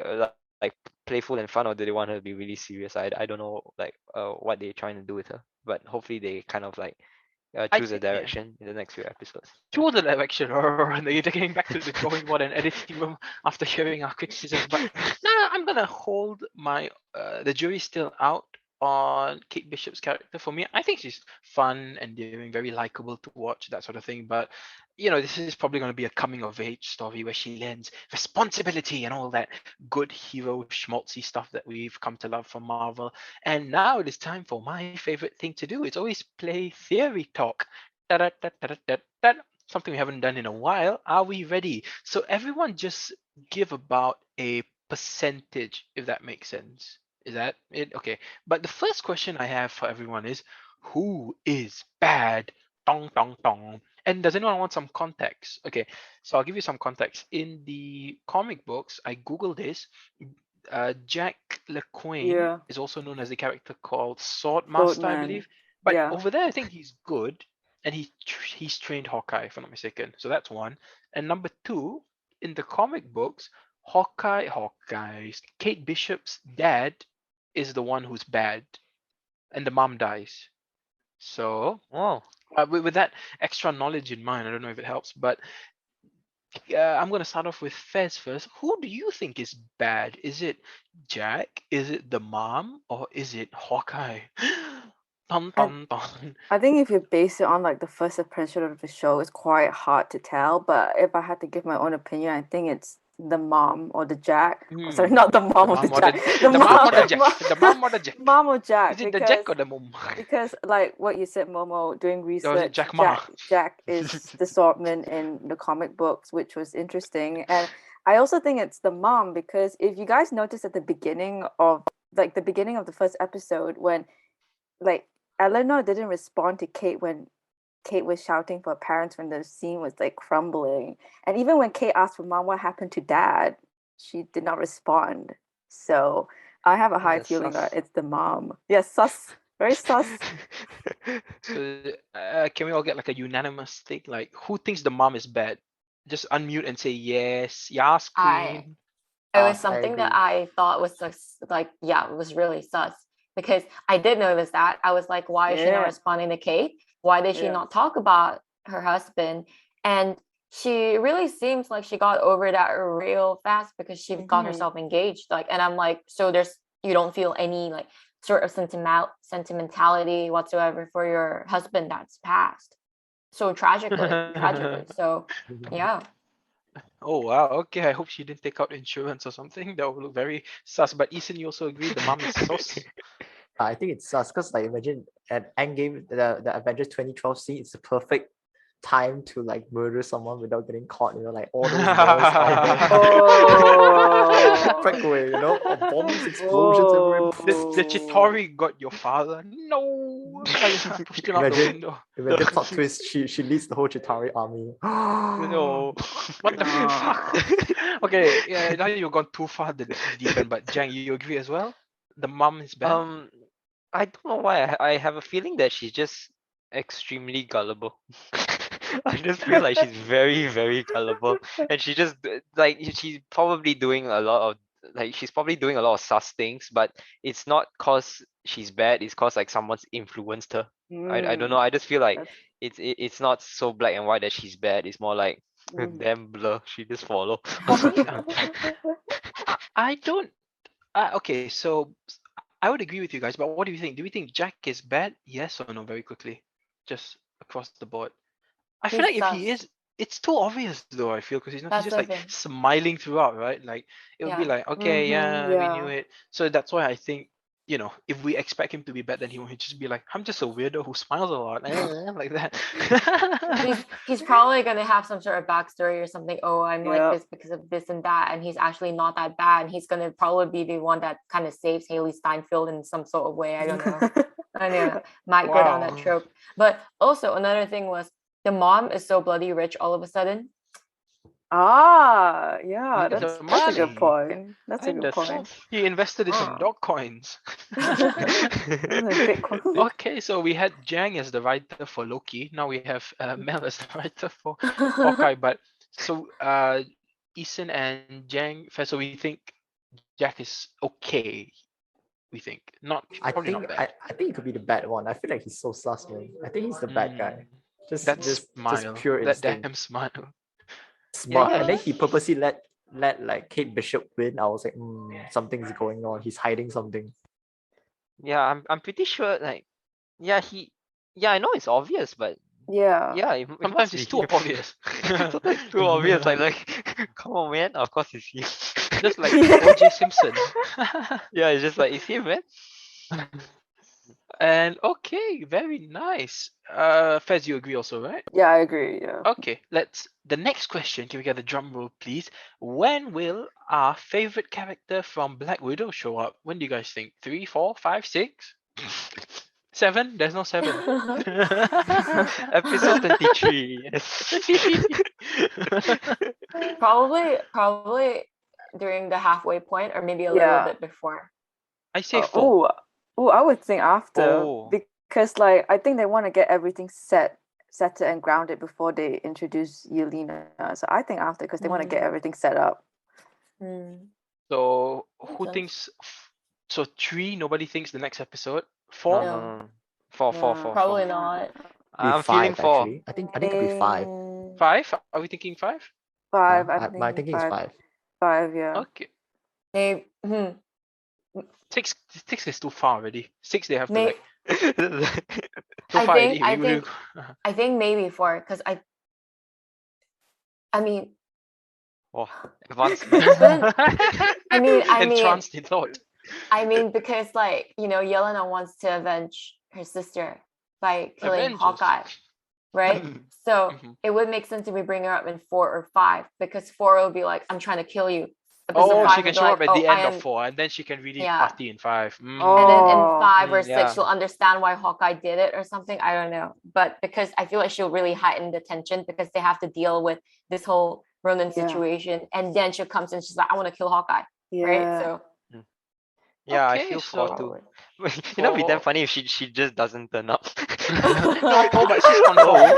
Speaker 4: like playful and fun, or do they want her to be really serious? I don't know, like what they're trying to do with her. But hopefully they kind of like
Speaker 1: I
Speaker 4: choose a
Speaker 1: think yeah.
Speaker 4: direction in the next few episodes. Yeah.
Speaker 1: Choose the direction, or they're getting back to the drawing board and editing room after hearing our criticisms. But nah, I'm gonna hold my the jury's still out on Kate Bishop's character. For me, I think she's fun, endearing, very likable to watch, that sort of thing. But this is probably going to be a coming of age story where she learns responsibility and all that good hero schmaltzy stuff that we've come to love from Marvel. And now it is time for my favorite thing to do. It's always play theory talk. Da-da-da-da-da-da. Something we haven't done in a while. Are we ready? So everyone just give about a percentage, if that makes sense. Is that it? Okay. But the first question I have for everyone is, who is bad? Tong tong tong. And does anyone want some context? Okay, so I'll give you some context. In the comic books, I googled this. Jack LaQuaine
Speaker 3: Yeah.
Speaker 1: is also known as the character called Swordmaster, I
Speaker 3: Swordman.
Speaker 1: believe. But
Speaker 3: Yeah.
Speaker 1: over there, I think he's good, and he's trained Hawkeye, if I'm not mistaken. So that's one. And number two, in the comic books, Hawkeye's Kate Bishop's dad is the one who's bad, and the mom dies. So,
Speaker 4: Oh,
Speaker 1: with that extra knowledge in mind, I don't know if it helps, but I'm gonna start off with Fez first. Who do you think is bad? Is it Jack? Is it the mom? Or is it Hawkeye? Dun,
Speaker 3: I,
Speaker 1: dun, dun.
Speaker 3: I think if you base it on like the first impression of the show, it's quite hard to tell. But if I had to give my own opinion, I think it's the mom or the Jack. Oh, sorry, not the
Speaker 1: The
Speaker 3: mom or the
Speaker 1: mom or
Speaker 3: Jack.
Speaker 1: the mom or the
Speaker 4: Jack.
Speaker 1: Jack? The mom or the Jack?
Speaker 3: Mom or Jack,
Speaker 1: Is it the Jack
Speaker 3: because
Speaker 1: or the mom?
Speaker 3: because like what you said, Momo, doing
Speaker 1: Or is it
Speaker 3: research,
Speaker 1: Jack Ma?
Speaker 3: Jack is the Swordman in the comic books, which was interesting. And I also think it's the mom, because if you guys notice at the beginning of the first episode, when like Eleanor didn't respond to Kate when Kate was shouting for her parents when the scene was like crumbling. And even when Kate asked for mom what happened to dad, she did not respond. So I have a high
Speaker 4: That's
Speaker 3: feeling that
Speaker 4: sus.
Speaker 3: it's the mom. Yes, sus. Very sus.
Speaker 1: So, can we all get like a unanimous thing? Like, who thinks the mom is bad? Just unmute and say yes. Yes, queen.
Speaker 5: It was
Speaker 2: I
Speaker 5: something that
Speaker 2: agree.
Speaker 5: I thought was like, yeah, it was really sus, because I did notice that. I was like, why is she not
Speaker 3: Yeah.
Speaker 5: responding to Kate? Why did she
Speaker 3: Yeah.
Speaker 5: not talk about her husband? And she really seems like she got over that real fast, because she got
Speaker 3: Mhm.
Speaker 5: herself engaged. Like, and I'm like, so you don't feel any like sort of sentimentality whatsoever for your husband that's passed so tragically. So yeah.
Speaker 1: Oh wow, okay. I hope she didn't take out insurance or something. That would look very sus. But Ethan, you also agree the mom is sus?
Speaker 2: I think it's sus because like imagine at Endgame, the Avengers 2012 scene, it's the perfect time to like murder someone without getting caught. Like all those boys out there.
Speaker 3: Oh.
Speaker 2: Break away, bombs, explosions everywhere.
Speaker 1: The Chitauri got your father. No, I pushed him out the
Speaker 2: Imagine,
Speaker 1: window.
Speaker 2: imagine plot twist. She leads the whole Chitauri army.
Speaker 4: No.
Speaker 1: What the fuck? Okay, yeah, now you've gone too far the deep end. But Jang, you agree as well? The mom is bad.
Speaker 4: I don't know why. I have a feeling that she's just extremely gullible. I just feel like she's very, very gullible, and she just like she's probably doing a lot of sus things, but it's not cause she's bad. It's cause like someone's influenced her. I don't know. I just feel like it's not so black and white that she's bad. It's more like damn blur. She just follow.
Speaker 1: I don't. Okay, so I would agree with you guys, but what do you think? Do we think Jack is bad? Yes or no? Very quickly, just across the board. I feel
Speaker 5: He's
Speaker 1: like if he
Speaker 5: sus.
Speaker 1: is, it's too obvious though. I feel because he's
Speaker 5: That's
Speaker 1: just
Speaker 5: the
Speaker 1: like
Speaker 5: thing.
Speaker 1: smiling throughout, right? Like it would be
Speaker 5: Yeah.
Speaker 1: like, okay, yeah, we knew
Speaker 3: Yeah.
Speaker 1: it. So that's why I think if we expect him to be bad, then he will just be like, I'm just a weirdo who smiles a lot, like that.
Speaker 5: He's probably gonna have some sort of backstory or something. Oh, I'm like
Speaker 3: Yeah.
Speaker 5: this because of this and that, and he's actually not that bad. And he's gonna probably be the one that kind of saves Haley Steinfeld in some sort of way. I don't know. I know, might go down that
Speaker 1: Wow.
Speaker 5: trope. But also another thing was the mom is so bloody rich all of a sudden.
Speaker 3: Yeah,
Speaker 1: The
Speaker 3: that's a
Speaker 1: money.
Speaker 3: good point. That's a good
Speaker 4: Kinda
Speaker 3: point.
Speaker 4: sus.
Speaker 1: He invested in some
Speaker 5: Oh.
Speaker 1: dog coins.
Speaker 3: Bitcoin.
Speaker 1: Okay, so we had Jang as the writer for Loki. Now we have Mel as the writer for Hawkeye. But so Eason and Jang, so we think Jack is okay. We think not
Speaker 2: I
Speaker 1: probably
Speaker 2: think
Speaker 1: not bad.
Speaker 2: I think it could be the bad one. I feel like he's so sus, man. I think he's the bad guy. Just
Speaker 1: That
Speaker 2: just
Speaker 1: smile,
Speaker 2: pure
Speaker 1: that
Speaker 2: instinct.
Speaker 1: damn smile.
Speaker 2: Smart.
Speaker 4: Yeah.
Speaker 2: And then he purposely let like Kate Bishop win. I was like, something's going on. He's hiding something.
Speaker 4: Yeah, I'm pretty sure like I know it's obvious, but
Speaker 3: Yeah.
Speaker 4: it
Speaker 1: Sometimes
Speaker 4: must
Speaker 1: it's
Speaker 4: be
Speaker 1: too
Speaker 4: him.
Speaker 1: obvious.
Speaker 4: Sometimes it's too obvious. Like come on, man. Of course it's him.
Speaker 1: Just like O.J. Simpson.
Speaker 4: Yeah, it's just like it's him, man.
Speaker 1: And okay, very nice. Fez, you agree also, right?
Speaker 3: Yeah, I agree. Yeah.
Speaker 1: Okay, the next question. Can we get a drum roll, please? When will our favorite character from Black Widow show up? When do you guys think? 3, 4, 5, 6? 7? There's no 7.
Speaker 4: Episode 23. Yes.
Speaker 5: Probably during the halfway point, or maybe a little
Speaker 3: Yeah.
Speaker 5: bit before.
Speaker 1: I say 4.
Speaker 3: I would think after,
Speaker 4: Oh.
Speaker 3: because like I think they want to get everything settled and grounded before they introduce Yelena. So I think after, because they want to get everything set up.
Speaker 1: So
Speaker 5: Makes
Speaker 1: who
Speaker 5: sense.
Speaker 1: thinks? So 3, nobody thinks the next episode. 4,
Speaker 5: No.
Speaker 4: Four.
Speaker 5: Probably not.
Speaker 4: I'm
Speaker 2: five
Speaker 4: feeling 4.
Speaker 2: actually. I think it'll be five.
Speaker 1: 5. Are we thinking 5?
Speaker 3: Five.
Speaker 2: Huh?
Speaker 3: I'm
Speaker 2: My
Speaker 3: thinking
Speaker 2: thinking is
Speaker 3: five.
Speaker 2: five.
Speaker 3: 5, yeah.
Speaker 1: Okay.
Speaker 5: Maybe,
Speaker 1: 6 is too far already. 6 they have to
Speaker 5: May-
Speaker 1: like too
Speaker 5: I
Speaker 1: far
Speaker 5: think-
Speaker 1: already.
Speaker 5: I think- I think maybe 4 because I mean,
Speaker 4: Oh, advanced.
Speaker 5: I mean,
Speaker 1: entranced in thought.
Speaker 5: because like Yelena wants to avenge her sister by killing
Speaker 1: Avengers.
Speaker 5: Hawkeye, right? So
Speaker 1: Mhm.
Speaker 5: it would make sense if we bring her up in 4 or 5 because 4 will be like, I'm trying to kill you. Episode
Speaker 1: Oh,
Speaker 5: 5
Speaker 1: she
Speaker 5: will
Speaker 1: can
Speaker 5: be
Speaker 1: show
Speaker 5: like,
Speaker 1: up at
Speaker 5: "Oh,
Speaker 1: the
Speaker 5: I
Speaker 1: end of
Speaker 5: am-"
Speaker 1: 4, and then she can really
Speaker 5: Yeah.
Speaker 1: party in 5. Mm.
Speaker 5: And then in
Speaker 3: Oh.
Speaker 5: 5 or 6,
Speaker 4: yeah.
Speaker 5: she'll understand why Hawkeye did it or something. I don't know. But because I feel like she'll really heighten the tension because they have to deal with this whole Ronan
Speaker 3: Yeah.
Speaker 5: situation. And then she comes and she's like, I want to kill Hawkeye.
Speaker 3: Yeah.
Speaker 5: Right? So
Speaker 4: Yeah, I
Speaker 1: Okay,
Speaker 4: feel
Speaker 1: so-
Speaker 4: 4 too. You know, it'd be damn
Speaker 1: For-
Speaker 4: funny if she just doesn't turn up.
Speaker 1: No, oh, but she's confirmed.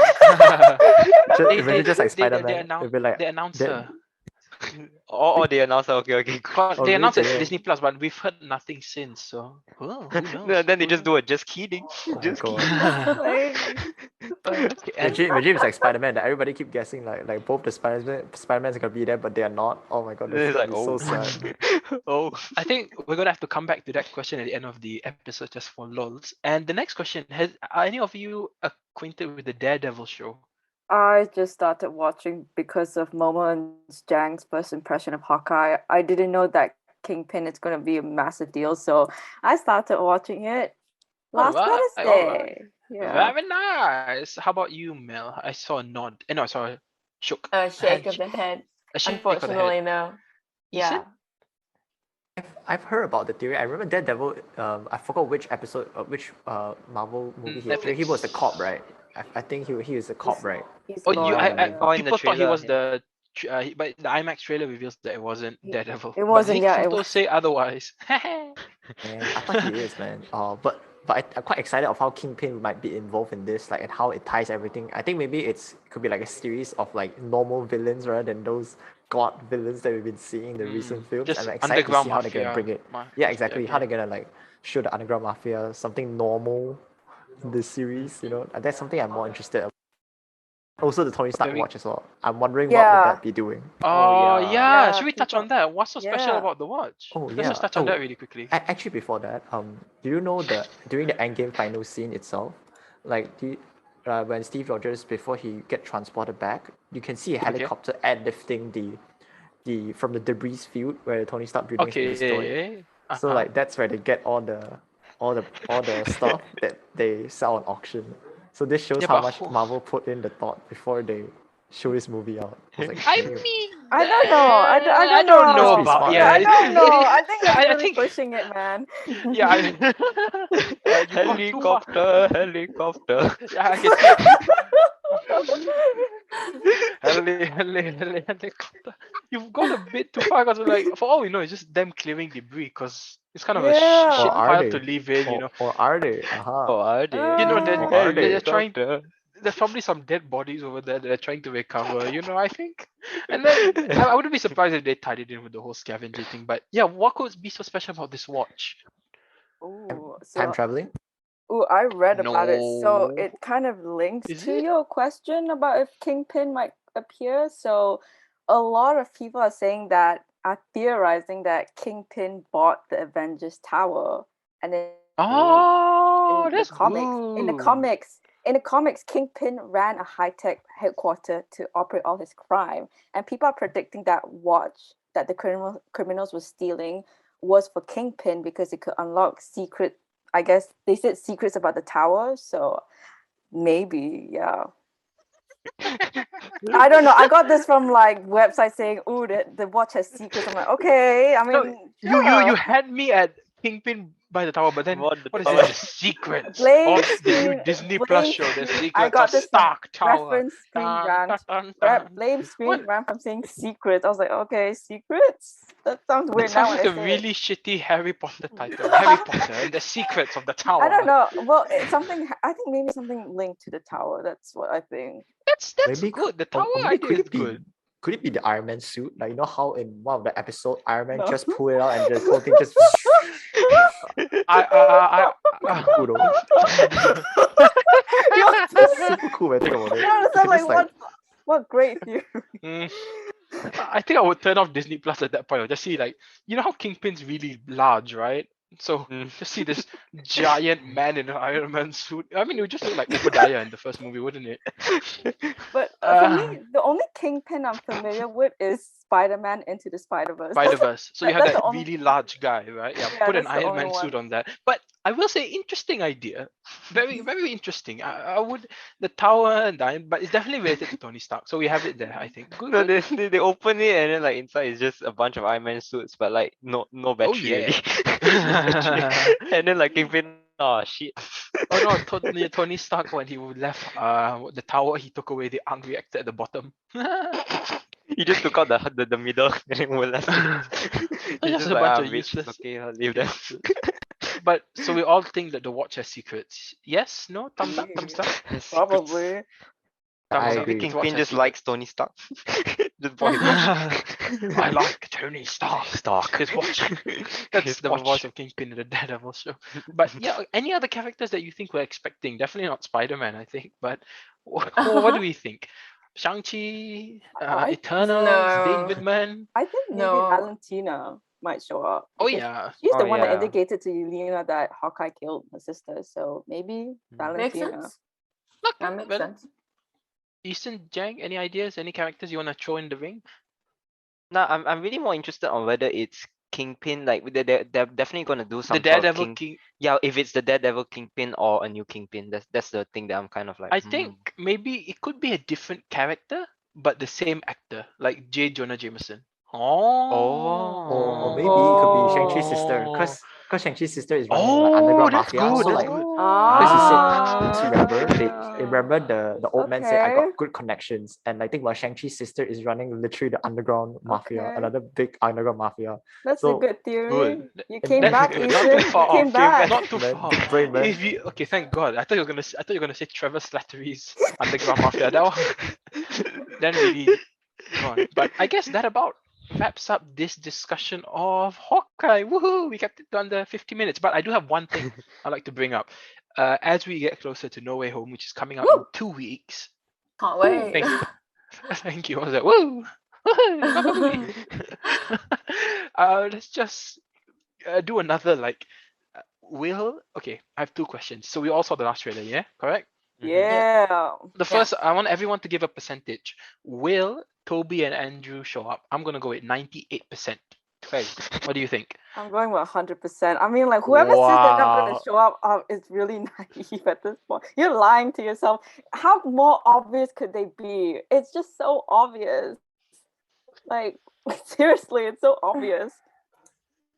Speaker 2: Imagine just like
Speaker 1: they
Speaker 2: Spiderman.
Speaker 1: announce,
Speaker 2: It'll be like
Speaker 1: they announced
Speaker 2: that-
Speaker 1: her.
Speaker 4: Oh, they announced her. Okay.
Speaker 1: But
Speaker 2: Oh,
Speaker 1: they announced it
Speaker 2: really?
Speaker 1: to Disney Plus, but we've heard nothing since. So who knows?
Speaker 4: Then they just do it. Just kidding.
Speaker 2: Oh my
Speaker 4: Just
Speaker 2: God.
Speaker 4: kidding.
Speaker 1: Okay, and-
Speaker 2: Imagine it's like Spider-Man that everybody keep guessing like both the Spider-Man's gonna be there but they are not. Oh my God,
Speaker 4: It's
Speaker 2: that's
Speaker 4: like,
Speaker 2: so
Speaker 4: oh.
Speaker 2: sad.
Speaker 4: Oh.
Speaker 1: I think we're gonna have to come back to that question at the end of the episode just for lols. And the next question: are any of you acquainted with the Daredevil show?
Speaker 3: I just started watching because of Momo and Jang's first impression of Hawkeye. I didn't know that Kingpin is going to be a massive deal, so I started watching it last
Speaker 1: Alright,
Speaker 3: Wednesday. Yeah.
Speaker 1: Very nice. How about you, Mel? I saw a nod. No, I saw a shook.
Speaker 5: a shake of
Speaker 1: handshake.
Speaker 5: the head.
Speaker 1: A shake of the head.
Speaker 5: Unfortunately, no. Yeah.
Speaker 1: Eason?
Speaker 2: I've heard about the theory. I remember Daredevil. I forgot which episode, which Marvel movie he appeared. He was a
Speaker 1: Netflix.
Speaker 2: cop, right? I think he was a cop, right?
Speaker 3: He's
Speaker 1: Oh, you,
Speaker 3: loyal,
Speaker 1: I,
Speaker 3: yeah.
Speaker 4: Oh, in the
Speaker 1: people thought he
Speaker 4: trailer,
Speaker 1: was
Speaker 4: yeah.
Speaker 1: but the IMAX trailer reveals that it wasn't Daredevil.
Speaker 3: It wasn't,
Speaker 1: but
Speaker 3: yeah, it
Speaker 1: photos
Speaker 3: was-
Speaker 1: say otherwise.
Speaker 2: Man, I thought he is, man. But I'm quite excited of how Kingpin might be involved in this, like, and how it ties everything. I think maybe it could be like a series of like normal villains rather than those god villains that we've been seeing in the recent films.
Speaker 1: Just
Speaker 2: I'm excited to see how they're gonna
Speaker 1: underground
Speaker 2: bring it.
Speaker 1: mafia.
Speaker 2: Yeah, exactly. How
Speaker 1: Okay.
Speaker 2: they're gonna like show the underground mafia, something normal in this series. You know, and that's something I'm more interested in. Also, the Tony Stark
Speaker 1: Very-
Speaker 2: watch as well. I'm wondering what
Speaker 3: Yeah.
Speaker 2: would that be doing.
Speaker 1: Oh,
Speaker 4: yeah.
Speaker 1: yeah.
Speaker 3: Yeah,
Speaker 1: Should we touch on
Speaker 3: people-
Speaker 1: that? What's so special
Speaker 3: yeah.
Speaker 1: about the watch?
Speaker 2: Oh,
Speaker 1: Let's
Speaker 2: yeah.
Speaker 1: just touch on
Speaker 2: Oh.
Speaker 1: that really quickly.
Speaker 2: Actually, before that, do you know during the Endgame final scene itself, like when Steve Rogers before he get transported back, you can see a helicopter airlifting the from the debris field where Tony Stark building is being destroyed.
Speaker 1: Okay.
Speaker 2: So
Speaker 1: Uh-huh.
Speaker 2: like that's where they get all the stuff that they sell on auction. So this shows
Speaker 1: Yeah,
Speaker 2: how
Speaker 1: but
Speaker 2: much
Speaker 1: who-
Speaker 2: Marvel put in the thought before they show this movie out. I was like,
Speaker 1: I
Speaker 2: damn.
Speaker 1: mean,
Speaker 3: I don't know. I don't
Speaker 1: I don't
Speaker 3: know.
Speaker 1: know
Speaker 2: Must be
Speaker 1: about
Speaker 2: smart,
Speaker 1: yeah.
Speaker 3: I
Speaker 2: right?
Speaker 3: don't know. I think that's
Speaker 1: I
Speaker 3: really
Speaker 1: think
Speaker 3: pushing it, man.
Speaker 1: yeah. You've gone too far.
Speaker 4: Helicopter.
Speaker 1: Yeah, I can see helicopter. You've gone a bit too far because like for all we know, it's just them clearing debris because it's kind of a
Speaker 3: Yeah.
Speaker 1: shit
Speaker 2: Or are
Speaker 1: pile
Speaker 2: they?
Speaker 1: to live in, you know.
Speaker 2: Or are they?
Speaker 4: Oh, are they?
Speaker 1: You know,
Speaker 3: Or
Speaker 2: are they?
Speaker 1: they're trying.
Speaker 4: Helicopter.
Speaker 1: There's probably some dead bodies over there that they're trying to recover. You know, I think. And then I wouldn't be surprised if they tied it in with the whole scavenger thing. But yeah, what could be so special about this watch?
Speaker 3: Ooh,
Speaker 2: Time
Speaker 3: so
Speaker 2: traveling?
Speaker 3: I read about it, so
Speaker 1: No.
Speaker 3: it kind of links
Speaker 1: Is
Speaker 3: to
Speaker 1: it?
Speaker 3: your question about if Kingpin might appear. So a lot of people are saying that are theorizing that Kingpin bought the Avengers Tower, and then
Speaker 1: Oh,
Speaker 3: in the
Speaker 1: that's
Speaker 3: comics, in the comics, Kingpin ran a high-tech headquarters to operate all his crime, and people are predicting that watch that the criminals were stealing was for Kingpin because it could unlock secret. I guess they said secrets about the tower, so maybe, yeah. I don't know. I got this from like websites saying, "Oh, the watch has secrets." I'm like, okay. I
Speaker 1: No,
Speaker 3: mean,
Speaker 1: you
Speaker 3: sure.
Speaker 1: had me at Kingpin by the tower, but then
Speaker 4: What
Speaker 1: what is
Speaker 4: the
Speaker 1: it?
Speaker 4: tower?
Speaker 1: The secrets
Speaker 3: Blame
Speaker 1: of the new
Speaker 3: screen-
Speaker 1: Disney
Speaker 3: blame
Speaker 1: Plus show. The
Speaker 3: screen-
Speaker 1: secrets
Speaker 3: I got
Speaker 1: of
Speaker 3: this
Speaker 1: Stark Tower.
Speaker 3: reference screen
Speaker 1: Dun,
Speaker 3: rant.
Speaker 1: dun, dun, dun.
Speaker 3: Blame screen
Speaker 1: What?
Speaker 3: ran from saying secrets. I was like, okay, secrets. That sounds
Speaker 1: That
Speaker 3: weird now.
Speaker 1: sounds
Speaker 3: when
Speaker 1: like
Speaker 3: I
Speaker 1: a
Speaker 3: say it.
Speaker 1: really shitty Harry Potter title. Harry Potter and the Secrets of the Tower.
Speaker 3: I don't know. Well, it's something. I think maybe something linked to the tower. That's what I think.
Speaker 1: That's
Speaker 2: Maybe
Speaker 1: good. The
Speaker 2: or
Speaker 1: tower
Speaker 2: maybe
Speaker 1: idea
Speaker 2: could
Speaker 1: is
Speaker 2: it be
Speaker 1: good.
Speaker 2: could it be the Iron Man suit? Like, you know how in one of the episode Iron Man
Speaker 3: No.
Speaker 2: just pull it out and the whole thing just cool though. That's super cool when I think about it.
Speaker 3: You understand,
Speaker 2: You can
Speaker 3: like,
Speaker 2: just,
Speaker 3: what great theory.
Speaker 1: Mm. I think I would turn off Disney Plus at that point. I'll just see, like, you know how Kingpin's really large, right? So just see this giant man in an Iron Man suit. I mean, it would just look like Obadiah in the first movie, wouldn't it?
Speaker 3: But for me, the only Kingpin I'm familiar with is Spider-Man Into the Spider-Verse.
Speaker 1: Spider-Verse. So you have
Speaker 3: That's
Speaker 1: that
Speaker 3: the only-
Speaker 1: really large guy, right? Yeah,
Speaker 3: Yeah,
Speaker 1: put an
Speaker 3: that's the
Speaker 1: Iron Man
Speaker 3: only
Speaker 1: suit
Speaker 3: one.
Speaker 1: on that. But I will say, interesting idea. Very, very interesting. I would the tower and dime, but it's definitely related to Tony Stark. So we have it there, I think. Good.
Speaker 4: No,
Speaker 1: good.
Speaker 4: they open it and then like inside is just a bunch of Iron Man suits, but like no battery
Speaker 1: yeah.
Speaker 4: really. No battery. And then like Kingpin, oh shit.
Speaker 1: Oh no, Tony Stark, when he left the tower, he took away the arc reactor at the bottom.
Speaker 4: He just took out the middle and then we left it. He's
Speaker 1: Just
Speaker 4: just
Speaker 1: a
Speaker 4: like,
Speaker 1: bunch
Speaker 4: ah,
Speaker 1: of
Speaker 4: bitch,
Speaker 1: useless-
Speaker 4: it's okay, I'll leave them.
Speaker 1: But so we all think that the Watch has secrets. Yes? No? Thumbs up? Thumbs down?
Speaker 3: Probably.
Speaker 2: I
Speaker 1: Thumbs up.
Speaker 2: agree.
Speaker 1: The Watch
Speaker 4: Kingpin
Speaker 1: has
Speaker 4: just
Speaker 1: secrets.
Speaker 4: likes Tony Stark. Just bought his watch.
Speaker 1: I like Tony Stark. His watch. That's
Speaker 4: His
Speaker 1: the
Speaker 4: watch.
Speaker 1: voice of Kingpin in the Daredevil show. But yeah, any other characters that you think we're expecting? Definitely not Spider-Man, I think. But what do we think? Shang-Chi,
Speaker 3: I-
Speaker 1: Eternals,
Speaker 5: No.
Speaker 1: Dane Whitman.
Speaker 3: I think maybe
Speaker 5: No.
Speaker 3: Valentina might show up.
Speaker 1: Oh
Speaker 3: because
Speaker 1: yeah.
Speaker 3: She's the
Speaker 4: Oh,
Speaker 3: one that
Speaker 4: yeah.
Speaker 3: indicated to Yelena that Hawkeye killed her sister. So maybe
Speaker 4: Hmm.
Speaker 5: Makes
Speaker 3: Valentina.
Speaker 5: sense.
Speaker 1: Okay,
Speaker 5: That makes
Speaker 1: well,
Speaker 5: sense.
Speaker 1: Easton, Jang, any ideas? Any characters you want to throw in the ring?
Speaker 4: No, I'm really more interested on whether it's Kingpin. Like they're definitely gonna do some
Speaker 1: The
Speaker 4: sort of
Speaker 1: Daredevil
Speaker 4: King.
Speaker 1: King.
Speaker 4: Yeah, if it's the Daredevil Kingpin or a new Kingpin, that's the thing that I'm kind of like.
Speaker 1: I think maybe it could be a different character, but the same actor, like J. Jonah Jameson.
Speaker 2: Or maybe it could be Shang-Chi's sister.
Speaker 1: Oh.
Speaker 2: Because Shang-Chi's sister is running like underground
Speaker 1: that's
Speaker 2: mafia.
Speaker 1: good.
Speaker 2: So
Speaker 1: That's
Speaker 2: like,
Speaker 1: good.
Speaker 2: because he
Speaker 3: Ah.
Speaker 2: said, remember the old man said, I
Speaker 3: Okay.
Speaker 2: got good connections. And I think well, Shang-Chi's sister is running literally the underground mafia,
Speaker 3: Okay.
Speaker 2: another big underground mafia.
Speaker 3: That's
Speaker 2: So,
Speaker 3: a good theory.
Speaker 1: good.
Speaker 3: You
Speaker 2: And
Speaker 3: came
Speaker 2: that's
Speaker 3: back,
Speaker 1: good.
Speaker 3: Ethan.
Speaker 1: Not too
Speaker 3: You
Speaker 1: far
Speaker 3: came
Speaker 1: off.
Speaker 3: back.
Speaker 1: Not too
Speaker 2: Man,
Speaker 1: far.
Speaker 2: big brain, man.
Speaker 1: If you, okay, thank God. I thought you were gonna say Trevor Slattery's underground mafia. That one, then really gone. But I guess that about wraps up this discussion of Hawkeye. Woohoo! We kept it to under 50 minutes. But I do have one thing I'd like to bring up. As we get closer to No Way Home, which is coming out in
Speaker 5: Woo!
Speaker 1: 2 weeks.
Speaker 5: Can't wait.
Speaker 1: Thank you. I was like, woo! Woohoo! Let's just do another like. Okay, I have two questions. So we all saw the last trailer, yeah? Correct?
Speaker 3: Yeah.
Speaker 1: The first, I want everyone to give a percentage. Will Toby and Andrew show up? I'm gonna go with 98%. Fez, what do you think?
Speaker 3: I'm going with 100%. I mean, like, whoever says they're not going
Speaker 1: Wow.
Speaker 3: to show up is really naive at this point. You're lying to yourself. How more obvious could they be? It's just so obvious. Like, seriously, it's so obvious.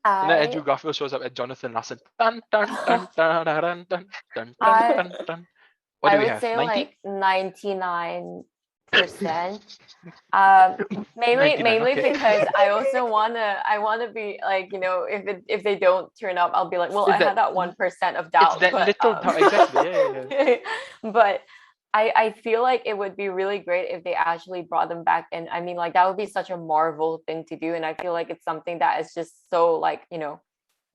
Speaker 1: And then Andrew Garfield shows up at Jonathan Larson. Dun, dun, dun, dun, dun, dun, dun, dun,
Speaker 5: I-
Speaker 1: dun, dun. What
Speaker 5: I
Speaker 1: do we
Speaker 5: would
Speaker 1: have?
Speaker 5: say
Speaker 1: 90?
Speaker 5: like 99%. Mainly
Speaker 1: 99,
Speaker 5: mainly
Speaker 1: okay.
Speaker 5: because I also wanna be like, you know, if they don't turn up, I'll be like, well,
Speaker 1: It's
Speaker 5: I
Speaker 1: that-
Speaker 5: had that 1% of doubt.
Speaker 1: It's that
Speaker 5: but,
Speaker 1: little doubt. Exactly. Yeah.
Speaker 5: but I feel like it would be really great if they actually brought them back. And I mean, like, that would be such a Marvel thing to do. And I feel like it's something that is just so, like, you know,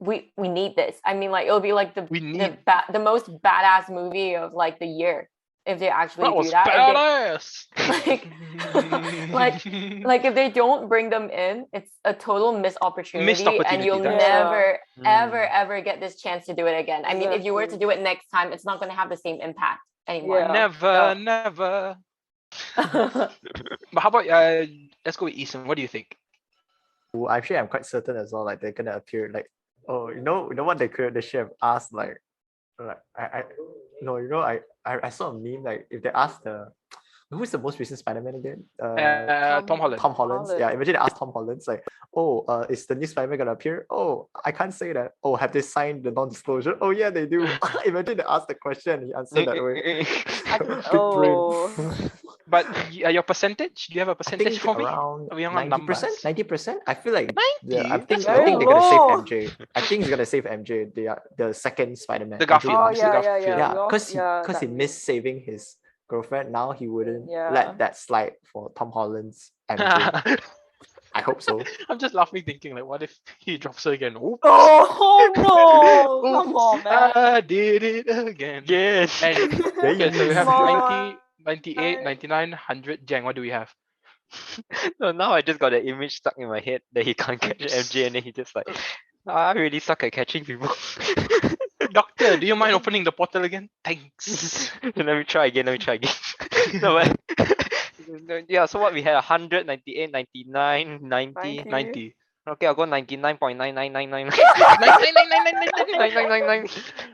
Speaker 5: we need this. I mean, like, it'll be like the most badass movie of like the year if they actually
Speaker 1: That
Speaker 5: do
Speaker 1: was
Speaker 5: that.
Speaker 1: badass.
Speaker 5: Like if they don't bring them in, it's a total missed opportunity, and
Speaker 1: opportunity,
Speaker 5: you'll
Speaker 1: that's
Speaker 3: it.
Speaker 5: never
Speaker 4: Mm.
Speaker 5: ever get this chance to do it again. I mean, if you were to
Speaker 3: Exactly.
Speaker 5: do it next time, it's not going to have the same impact anymore.
Speaker 3: Yeah.
Speaker 1: Never,
Speaker 5: No.
Speaker 1: never. But how about let's go with Eason. What do you think?
Speaker 2: Well, actually, I'm quite certain as well. Like they're gonna appear. Like, oh, you know what they could. They should have asked like I no, you know I saw a meme like if they asked who's the most recent Spider-Man again?
Speaker 1: Tom Holland.
Speaker 2: Tom Holland.
Speaker 3: Holland.
Speaker 2: Yeah, imagine they ask Tom Holland like, oh, is the new Spider-Man gonna appear? Oh, I can't say that. Oh, have they signed the non-disclosure? Oh yeah, they do. Imagine they ask the question and he answered that way. Big brain.
Speaker 1: But your percentage? Do you have a
Speaker 2: I
Speaker 1: percentage
Speaker 2: think
Speaker 1: for me?
Speaker 2: around
Speaker 1: We are on
Speaker 2: 90%.
Speaker 1: numbers.
Speaker 2: 90%. I feel like
Speaker 1: 90?
Speaker 2: I think
Speaker 1: That's
Speaker 2: they're
Speaker 3: low.
Speaker 2: gonna save
Speaker 3: Low.
Speaker 2: MJ. I think he's gonna save MJ. The second Spider-Man.
Speaker 1: The Garfield.
Speaker 3: Oh
Speaker 1: Mr.
Speaker 3: yeah,
Speaker 1: Garfield.
Speaker 3: yeah.
Speaker 2: Yeah,
Speaker 3: we all-
Speaker 2: because
Speaker 3: yeah,
Speaker 2: he
Speaker 3: that-
Speaker 2: missed saving girlfriend, now he wouldn't
Speaker 3: Yeah.
Speaker 2: let that slide for Tom Holland's MJ. I hope so.
Speaker 1: I'm just laughing, thinking like, what if he drops her again? Oops.
Speaker 3: Oh no! Come
Speaker 1: Oops,
Speaker 3: on, man.
Speaker 1: I did it again.
Speaker 4: Yes.
Speaker 1: And okay, so we have
Speaker 3: Come
Speaker 1: 90, 98,
Speaker 3: on.
Speaker 1: 99, 100. Jang, what do we have?
Speaker 4: No, now I just got an image stuck in my head that he can't catch MJ, and then he just like, I really suck at catching people.
Speaker 1: Doctor, do you mind opening the portal again? Thanks.
Speaker 4: Let me try again. No, but yeah. So what we had 100, 98, 99, 90.
Speaker 1: 90.
Speaker 4: Okay, I'll go 99.9999.
Speaker 1: 99.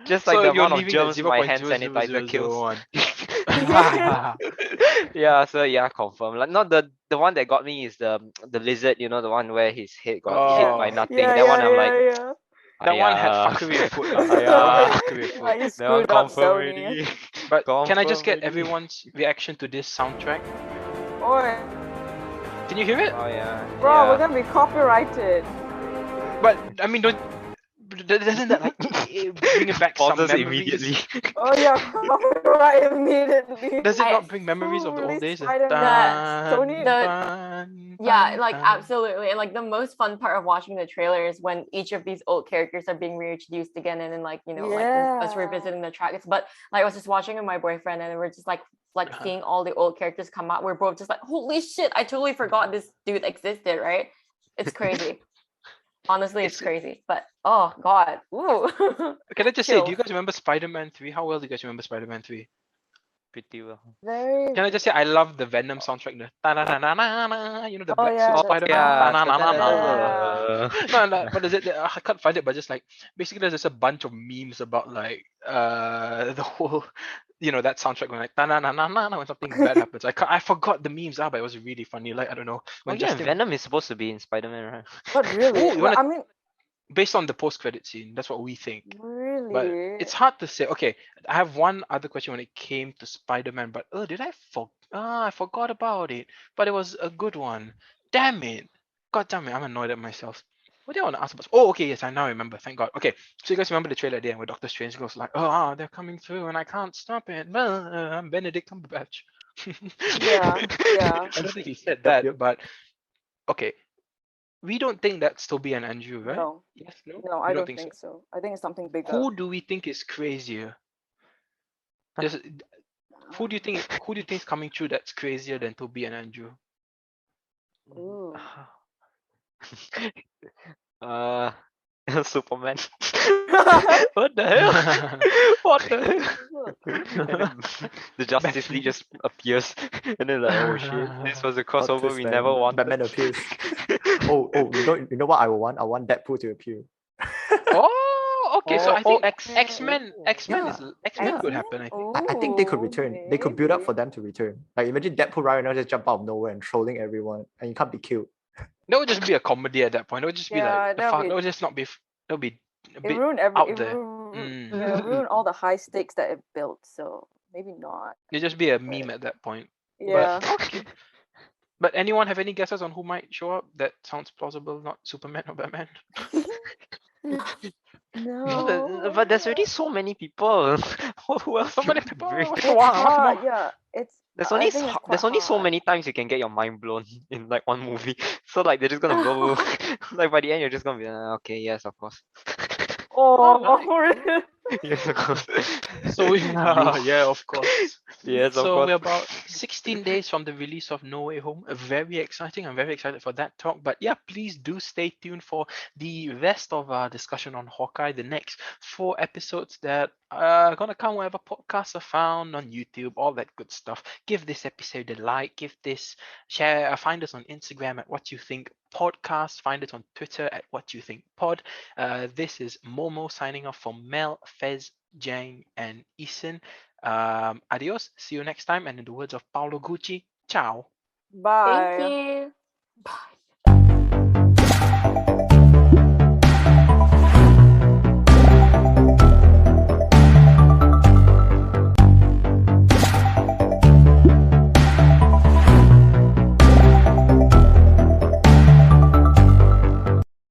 Speaker 4: Just like
Speaker 1: So
Speaker 4: the
Speaker 1: you're
Speaker 4: amount of
Speaker 1: leaving the
Speaker 4: germs my hand sanitizer kills.
Speaker 1: 0.00001.
Speaker 4: Yeah, so yeah, confirm. Like not the one that got me is the lizard, you know, the one where his head got hit by
Speaker 1: Oh.
Speaker 4: nothing.
Speaker 3: Yeah,
Speaker 4: That one I'm like,
Speaker 3: yeah.
Speaker 1: That one had
Speaker 4: "Aiya."
Speaker 1: fuckery afoot. That
Speaker 4: Aiya.
Speaker 1: one had fuckery
Speaker 3: Yeah,
Speaker 1: afoot.
Speaker 3: you
Speaker 4: That one
Speaker 3: screwed up,
Speaker 4: confirm
Speaker 3: Sony.
Speaker 4: already.
Speaker 1: But can I just
Speaker 4: Confirm
Speaker 1: get
Speaker 4: already.
Speaker 1: everyone's reaction to this soundtrack?
Speaker 3: Oi,
Speaker 1: Can you hear it?
Speaker 4: Oh yeah.
Speaker 3: bro, we're
Speaker 4: Yeah.
Speaker 3: gonna be copyrighted.
Speaker 1: But I mean, doesn't that like bring it back some
Speaker 4: Pauses
Speaker 1: memories?
Speaker 4: immediately.
Speaker 3: Oh yeah, copyright immediately.
Speaker 1: Does it
Speaker 5: I-
Speaker 1: not bring memories of the old
Speaker 3: Holy
Speaker 1: days?
Speaker 3: Spider-Man. Sony-
Speaker 5: Yeah, like absolutely. And like the most fun part of watching the trailer is when each of these old characters are being reintroduced again, and then like, you know, like us
Speaker 3: Yeah.
Speaker 5: revisiting the tracks. But like I was just watching with my boyfriend, and we're just like seeing all the old characters come out. We're both just like, holy shit, I totally forgot this dude existed, right? It's crazy. Honestly, it's crazy. But oh god. Ooh.
Speaker 1: Can I just say, do you
Speaker 5: Chills.
Speaker 1: guys remember Spider-Man 3? How well do you guys remember Spider-Man 3?
Speaker 4: Pretty well.
Speaker 3: Very.
Speaker 1: Can I just say, I love the Venom soundtrack. The ta-na-na-na-na-na, you know, the
Speaker 3: Oh,
Speaker 1: black
Speaker 3: yeah,
Speaker 1: suit
Speaker 3: that's
Speaker 1: Spider-Man.
Speaker 4: Yeah.
Speaker 1: Ta-na-na-na-na. No, what is it? I can't find it, but just like basically there's just a bunch of memes about like the whole, you know, that soundtrack when like ta-na-na-na-na when something bad happens. I forgot the memes are, but it was really funny. Like I don't know
Speaker 4: Oh
Speaker 1: when
Speaker 4: yeah,
Speaker 1: Justin
Speaker 4: Venom is supposed to be in Spider-Man, right?
Speaker 3: But really,
Speaker 1: Ooh, you
Speaker 3: well,
Speaker 1: wanna-
Speaker 3: I mean,
Speaker 1: based on the post-credit scene, that's what we think. But
Speaker 3: really.
Speaker 1: it's hard to say. Okay, I have one other question when it came to Spider-Man, but I forgot about it. But it was a good one. Damn it. God damn it, I'm annoyed at myself. What do I want to ask about? Oh, okay, yes, I now remember. Thank God. Okay, so you guys remember the trailer there where Doctor Strange goes like, "Oh, they're coming through and I can't stop it. I'm Benedict Cumberbatch."
Speaker 3: Yeah, yeah.
Speaker 1: I don't think he said that,
Speaker 2: yep.
Speaker 1: but okay. We don't think that's Toby and Andrew, right?
Speaker 3: No,
Speaker 1: Yes, no?
Speaker 3: no,
Speaker 1: We
Speaker 3: I don't think
Speaker 1: so.
Speaker 3: so. I think it's something bigger.
Speaker 1: Who do we think is crazier? Just, who do you think is coming through that's crazier than Toby and Andrew?
Speaker 3: Ooh.
Speaker 4: Superman. What the hell? What the hell? And then the Justice League just appears, and then like, oh shit, this was a
Speaker 2: Plot
Speaker 4: crossover
Speaker 2: twist,
Speaker 4: we
Speaker 2: man.
Speaker 4: never wanted.
Speaker 2: Batman appears. Oh, you know what I want? I want Deadpool to appear.
Speaker 1: Oh, okay. So I
Speaker 4: Oh,
Speaker 1: think X-Men
Speaker 2: Yeah.
Speaker 1: could happen. I think.
Speaker 2: I think they could return. They could build up for
Speaker 3: maybe.
Speaker 2: them to return. Like imagine Deadpool right now just jump out of nowhere and trolling everyone, and you can't be killed.
Speaker 1: That would just be a comedy at that point. It would just be
Speaker 3: Yeah,
Speaker 1: like the
Speaker 3: that'll
Speaker 1: fuck.
Speaker 3: be-
Speaker 1: That would just not be. That would be a
Speaker 3: It
Speaker 1: bit
Speaker 3: ruined
Speaker 1: out there.
Speaker 3: yeah, it ruined all the high stakes that it built. So maybe not.
Speaker 1: It'd just be a meme at that point.
Speaker 3: Yeah.
Speaker 1: But okay. But anyone have any guesses on who might show up? That sounds plausible. Not Superman or Batman.
Speaker 3: No.
Speaker 4: But there's already so many people. Who else?
Speaker 1: So
Speaker 4: do
Speaker 1: many
Speaker 4: we
Speaker 1: people.
Speaker 4: bring?
Speaker 1: What's
Speaker 3: It's
Speaker 1: more?
Speaker 3: hard. Yeah, it's.
Speaker 4: There's
Speaker 3: I
Speaker 4: only
Speaker 3: think it's
Speaker 4: there's
Speaker 3: quite
Speaker 4: only so
Speaker 3: hard.
Speaker 4: many times you can get your mind blown in like one movie. So like they're just gonna blow. Like by the end, you're just gonna be okay. Yes, of course.
Speaker 3: Oh,
Speaker 4: Yes, of course.
Speaker 1: So
Speaker 4: You-
Speaker 1: yeah, of course.
Speaker 4: Yes, of
Speaker 1: So
Speaker 4: course.
Speaker 1: we're about 16 days from the release of No Way Home. Very exciting. I'm very excited for that talk. But yeah, please do stay tuned for the rest of our discussion on Hawkeye. The next 4 episodes that are gonna come wherever podcasts are found on YouTube, all that good stuff. Give this episode a like. Give this share. Find us on Instagram at What You Think Podcast. Find us on Twitter at What You Think Pod. This is Momo signing off from Mel, Fezzz, Jang, and Eason. Adios. See you next time. And in the words of Paolo Gucci, ciao.
Speaker 3: bye.
Speaker 5: Thank you. Bye.